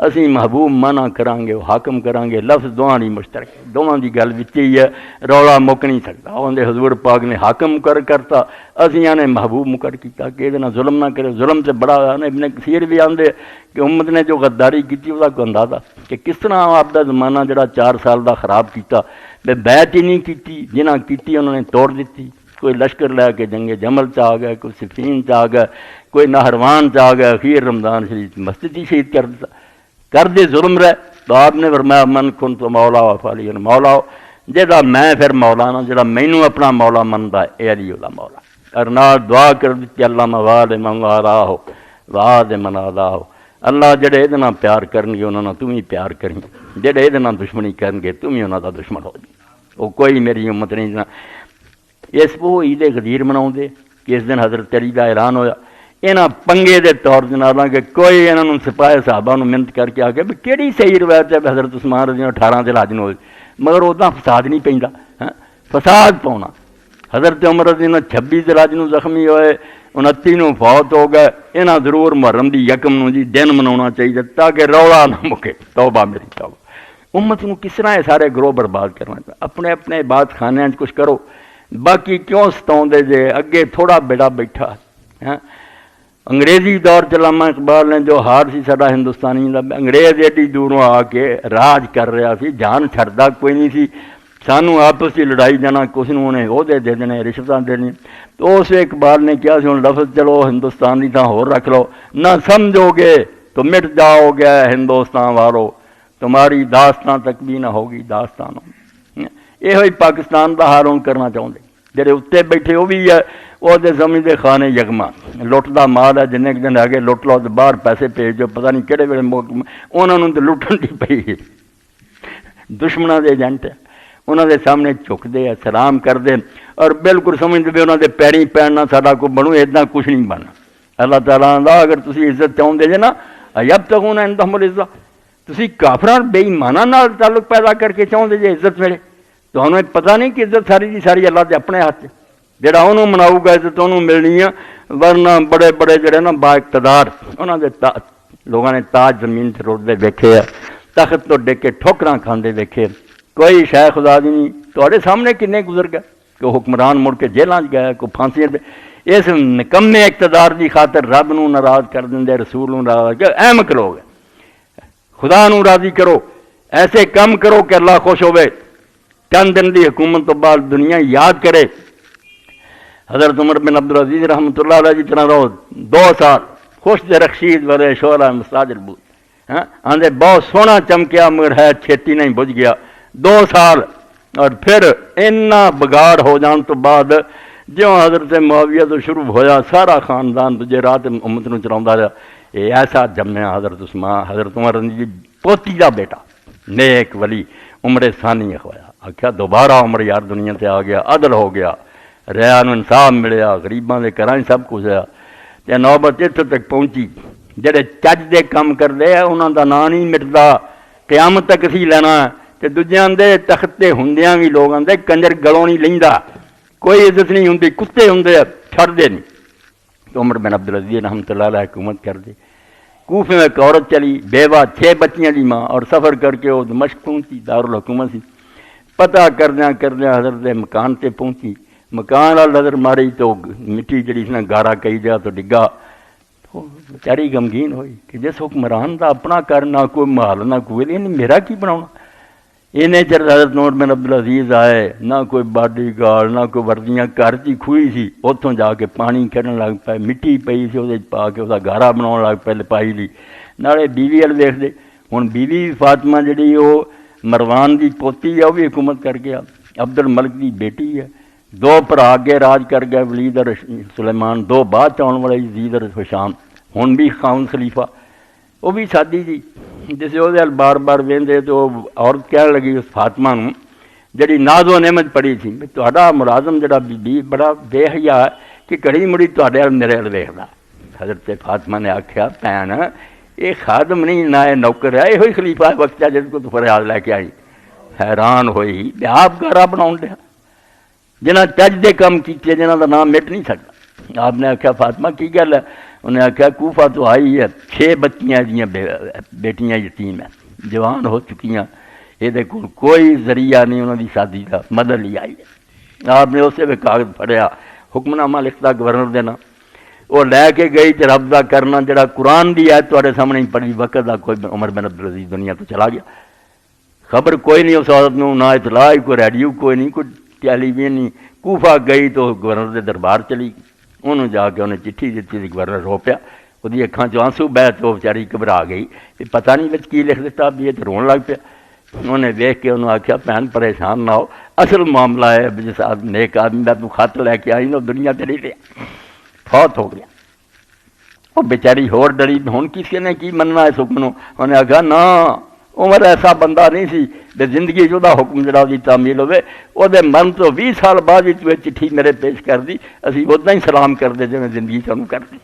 اسی محبوب منع کران گے، حاکم کران گے۔ لفظ دواں دی مشترک، دواں دی گل وچ ہی ہے، رولا مک نہیں سکتا۔ اوندا حضور پاک نے حاکم مقرر کرتا، اسی نے محبوب مقرر کیتا کہ یہ ظلم نہ کرے۔ ظلم سے بڑا ابن کثیر بھی آندے کہ امت نے جو غداری کی وہ کو اندازہ کہ کس طرح آپ دا زمانہ جڑا 4 سال دا خراب کیتا، بے بیعت ہی نہیں کیتی، جنہاں کیتی انہوں نے توڑ دیتی۔ کوئی لشکر لے کے جنگ جمل چ آ گئے، کوئی صفین چ آ گئے، کوئی نہروان چ آ گئے، اخیر رمضان شریف مسجد ہی شہید کر دیتا، کر دے ظلم رہے۔ تو آپ نے فرمایا من کنت مولا و فعلی مولا، جہاں میں پھر مولانا جہاں مینوں اپنا مولا منتا ہے یہ علی دا مولا۔ اور نال دعا کر دیتی اللہ مواد من والا ہو واد من آدا ہو، اللہ جڑے یہ پیار کرن گے انہوں نے تم ہی پیار کریں، جڑے یہ دشمنی کرن گے تم ہی انہوں دا دشمن ہو جی۔ وہ کوئی میری امت نہیں جنا۔ اس وہ عید غدیر مناؤ دے کہ اس دن حضرت علی دا اعلان ہویا، یہاں پنگے دے طور جناب کہ کوئی انہوں سپاہی صحابہ نو منت کر کے آ گیا بھی کہڑی صحیح روایت ہے حضرت عثمان رضی اللہ 18 دن ہوئے، مگر ادا فساد نہیں پیندا، فساد پاؤنا۔ حضرت عمر رضی اللہ 26 دن زخمی ہوئے، 29 نو فوت ہو گئے۔ یہاں ضرور محرم دی یکم نو جی دن مناؤنا چاہیے تاکہ رولا نہ مکے۔ توبہ میری توبہ، امت نو کس طرح یہ سارے گروہ برباد کرنا چاہیے؟ اپنے اپنے عبادت خانے کچھ کرو، باقی کیوں ستاؤ دے جے؟ اگے تھوڑا بیڑا بیٹھا ہے۔ انگریزی دور علامہ اقبال نے جو ہار سی ساڈا ہندوستانی دا، انگریز ایڈی دوروں آ کے راج کر رہا سی، جان چھڑدا کوئی نہیں سی، سانوں آپس کی لڑائی جانا، کس نوں نے عہدے دے دینے، رشوتاں دینی۔ تو اس اقبال نے کیا سی ہن لفظ چلو ہندوستان دی تاں ہور رکھ لو، نہ سمجھو گے تو مٹ جاؤ گے ہندوستان والو، تمہاری داستان تک بھی نہ ہوگی داستان۔ یہ ہوئی پاکستان دا حال ہن کرنا چاہتے، جڑے اتنے بیٹھے وہ بھی ہے وہ سمجھتے خانے یکما، لٹ دا مال ہے، جن دن آگے لٹ لو تو باہر پیسے بھیج دو، پتہ نہیں کہڑے ویلے انہوں نے تو لٹن دی پئی، دشمنوں کے ایجنٹ ہے، انہوں دے سامنے جھکتے ہیں، سلام کرتے، اور بالکل سمجھتے بھی انہوں دے پیریں پینا ساڈا کوئی بنو، اتنا کچھ نہیں بننا۔ اللہ تعالیٰ دا اگر تسی عزت چاہتے جے نا اب تک ہونا عندہم العزت، تسی کافران بے ایماناں نال تعلق پیدا کر کے چاہتے جے عزت ملے، تو انہیں پتہ نہیں کہ عزت ساری دی ساری اللہ دے اپنے ہاتھ، جڑا انہوں مناؤ گا عزت انہوں ملنی ہے، ورنہ بڑے بڑے جڑے نا با اقتدار انہوں دے لوگوں نے تاج زمین سے روڑتے دیکھے ہے، تخت تو ڈگ کے ٹھوکراں کھاندے دیکھے، کوئی شے خدا دی نہیں۔ تواڈے سامنے کنے گزر گئے کہ حکمران مڑ کے جیلاں گئے، کوئی پھانسیاں تے، اس نکمے اقتدار دی خاطر رب نو ناراض کر دیں، رسول نو ناراض کر، احمق لوگ خدا نو راضی کرو، ایسے کم کرو کہ اللہ خوش ہوئے، چند دن دی حکومت تو بعد دنیا یاد کرے۔ حضرت عمر بن عبدالعزیز رحمۃ اللہ علیہ جی طرح رہو 2 سال خوش دے رخشید ورے شعرا مستاجر بود، آندے بہت سونا چمکیا مگر ہے چھیتی نہیں بجھ گیا 2 سال، اور پھر اتنا بگاڑ ہو جان تو بعد جو حضرت معاویہ تو شروع ہویا سارا خاندان دجے رات امت نو چلاوندا رہا، یہ ایسا جمیا حضرت عثمان حضرت عمر جی پوتی دا بیٹا نیک ولی، عمر ثانی اخوایا آخیا دوبارہ عمر یار دنیا سے آ گیا، عدل ہو گیا، ریا نو انصاف ملیا، غریباں دے گھراں سب کچھ ہوا تے نوبت اتوں تک پہنچی جڑے چج دے کام کرتے ہیں انہاں دا نام نہیں مٹدا، قیامت تک اسی لینا تے دوجیاں دے تختے ہوندیاں بھی لوگ آندے کنجر گلوں نہیں لیندا، کوئی عزت نہیں ہوندی، کتے ہوندے چھڑ دے نہیں۔ تو عمر بن عبدالعزیز رحمۃ اللہ علیہ حکومت کر دے، کوفے میں ایک عورت چلی بیوہ 6 بچیاں دی ماں، اور سفر کر کے وہ دمشق پہنچی، دارالحکومت سی، پتہ کردیاں حضرت مکان تے پہنچی، مکان وال نظر ماری تو مٹی جڑی نے گارا کئی جا تو ڈگا، تو بیچاری غمگین ہوئی کہ جس حکمران دا اپنا کر نہ کوئی محل نہ کوئی، انہیں میرا کی بناؤنا؟ انہیں چر حضرت عمر بن عبدالعزیز آئے، نہ کوئی باڈی گارڈ نہ کوئی وردیاں، گھر کی کھوئی سی اتوں جا کے پانی کھڑن لگ پائے، مٹی پئی سی وہ پا کے وہ گارا بنا لگ پائے لپائی لی، نالے بیوی وال ویخ دے، ہوں بیوی فاطمہ جڑی وہ مروان دی پوتی ہے وہ بھی حکومت کر گیا، عبد الملک دی بیٹی ہے، 2 بھرا اگے راج کر گئے ولید اور سلیمان، 2 بعد آنے والے یزید اور حشام، ہوں بھی خاون خلیفہ، وہ بھی سادی جی جسے وہ بار بار وہدے تو عورت کہنے لگی اس فاطمہ نو جڑی ناز و نعمت پڑی تھی، تہاڈا ملازم جڑا بی بڑا بے حیا ہے کہ کڑی مڑی تہاڈے ول میرے ول ویکھدا۔ حضرت فاطمہ نے آکھیا بھین یہ خادم نہیں نہ یہ نوکر ہے، یہ خلیفہ ہے وقت ہے جس کو تو فریاد لے کے آئی۔ حیران ہوئی آپ گارا بناؤ دیا جنہیں چج دے کام کیتے جنہوں کا نام مٹ نہیں سکتا۔ آپ نے آخیا فاطمہ کی گل ہے؟ انہیں آخیا کوفہ تو آئی ہے، 6 بچیاں جیاں بیٹیاں یتیم ہیں، جوان ہو چکیاں، یہ کوئی ذریعہ نہیں انہوں کی شادی کا، مدد لی آئی ہے۔ آپ نے اسے بھی کاغذ پڑھیا، حکم نامہ لکھتا گورنر دینا، وہ لے کے گئی تے رب دا کرنا جڑا قرآن دی ہے تواڈے سامنے ہی پڑھی، وقت دا کوئی عمر بن عبدالعزیز دنیا تو چلا گیا، خبر کوئی نہیں اس عورت نو، نہ اطلاع، کوئی ریڈیو کوئی نہیں، کوئی ٹیلی ویژن نہیں۔ کوفہ گئی تو گورنر دے دربار چلی، انہوں جا کے انہیں چٹھی دیتی تھی، گورنر رو پیا، وہ اکھاں چ آنسو بہ تو بیچاری گھبرا گئی، پتہ نہیں بچ کی لکھ دیتا بھی یہ تو رون لگ پیا۔ انہیں دیکھ کے انہوں آخیا بہن پریشان نہ ہو، اصل معاملہ ہے جس نیک آدمی کا تو خط لے کے آئی نا دنیا تے نہیں رہا، فوت ہو گیا۔ وہ بیچاری ہور ڈری، ہوں کسی نے کی مننا اس حکم نو؟ انہیں آخیا نہ، عمر ایسا بندہ نہیں سی بے زندگی جو حکم جڑا دی تعمیل ہوئے، وہ مرن تو 20 سال بعد ہی تو چٹھی میرے پیش کر دی، اسی ادا ہی سلام کر دے جی زندگی چانوں کر دی۔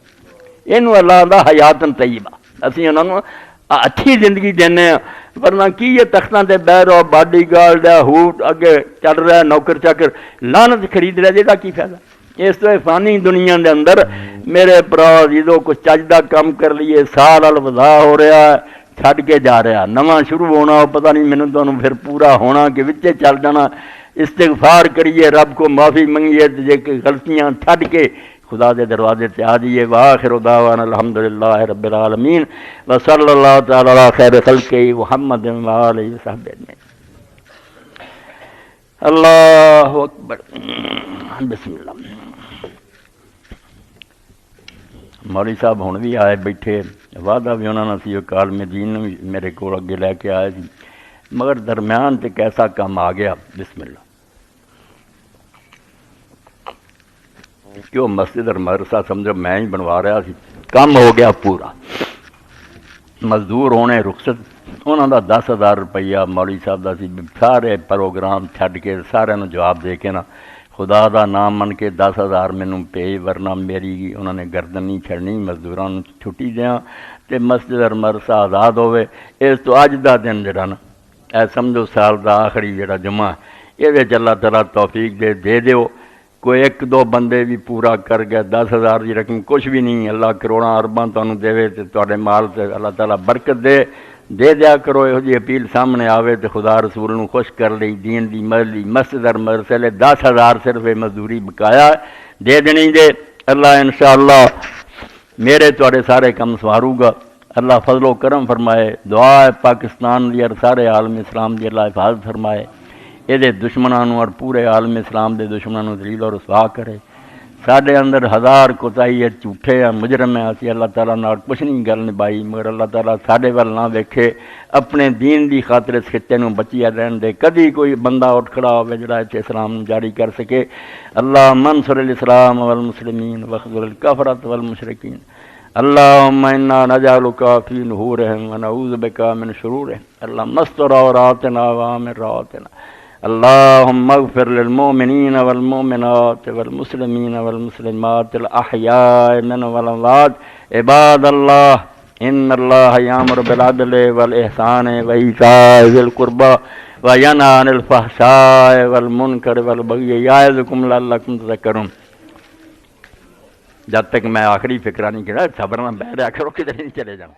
یہ اللہ دا حیاتن طیبہ، اسی انہوں نے اچھی زندگی دینے ہیں، ورنہ کی یہ تختاں تے بہ رہو، باڈی گارڈ ہے، ہوٹ اگے چل رہا ہے، نوکر چاکر لعنت خرید رہا، جہاں کی فائدہ؟ اس تو فانی دنیا دے اندر میرے پرا جدو کچھ چجدہ کام کر لیے، سال الوداع ہو رہا ہے، چھڈ کے جا رہا، نواں شروع ہونا، پتہ نہیں مینوں تانوں پھر پورا ہونا کہ وچے چل جانا۔ استغفار کریے، رب کو معافی منگیے، جے کہ غلطیاں چھڈ کے خدا دے دروازے تے آ جائیے۔ وآخر دعوانا الحمدللہ رب العالمین وصلی اللہ تعالی علی خیر خلقہ محمد وآلہ وصحبہ اجمعین۔ اللہ اکبر، بسم اللہ۔ مولوی صاحب ہن بھی آئے بیٹھے، وعدہ بھی انہوں نے سی، کالم دین بھی میرے کو اگے لے کے آئے سی، مگر درمیان تے کیسا کام آ گیا، بسم اللہ، کہ وہ مسجد اور مدرسہ سمجھو میں ہی بنوا رہا سی، کام ہو گیا پورا، مزدور ہونے رخصت، انہوں دا 10,000 روپیہ مولوی صاحب دا سی، سارے پروگرام چھڈ کے سارے نو جواب دے کے نا خدا دا نام من کے 10,000 مینوں پے، ورنہ میری انہوں نے گردن نہیں چھڑنی، مزدوراں نوں چھٹی دیاں تے مسجد اور مدرسہ آزاد ہوئے۔ اس تو اج دا دن جڑا نا اے سمجھو سال دا آخری جڑا جمعہ، یہ اللہ تعالیٰ توفیق دے دیو، کوئی 1-2 بندے بھی پورا کر گئے، 10,000 کی رقم کچھ بھی نہیں، اللہ کروڑاں ارباں تانوں دے تے تواڈے مال تے اللہ تعالیٰ برکت دے دیا کرو۔ یہو جی اپیل سامنے آوے تے خدا رسول نو خوش کر لئی، دین دی مدد مسجد اور مدرسے لے 10,000 صرف مزدوری بقایا دے دینی دے، اللہ انشاءاللہ میرے تواڈے سارے کم سواروں گا، اللہ فضل و کرم فرمائے، دعا ہے پاکستان دی اور سارے عالم اسلام دی اللہ حفاظت فرمائے، یہ دشمنوں اور پورے عالم اسلام دے دشمنوں ذلیل اور رسوا کرے۔ ساڈے اندر 1000 کوتاہی ہے، جھوٹے ہیں، مجرم ہیں، اسی اللہ تعالیٰ نال کچھ نہیں گل نبھائی، مگر اللہ تعالیٰ ساڈے ول نہ ویکھے، اپنے دین دی خاطر اس خطے نوں بچیا رہن دے، کدی کوئی بندہ اٹھ کھڑا ہوے جڑا اتنے اسلام جاری کر سکے۔ اللہ منصر الاسلام والمسلمین واخذل الکفرۃ والمشرکین، اللہم انا نجعلک فی نحورہم ونعوذ بک من شرورہم اللہم استر عوراتنا وآمن روعاتنا اللہم اغفر للمؤمنین والمؤمنات والمسلمین والمسلمات الاحیاء منهم والاموات عباد اللہ ان اللہ یامر بالعدل والاحسان وایتاء ذی القربى وینہی عن الفحشاء والمنکر والبغی یعظکم لعلکم تذکرون۔ جب تک میں آخری فکرہ نہیں کرا صبر نہ بیٹھ رہا کرو، کدھر نہیں چلے جاؤں۔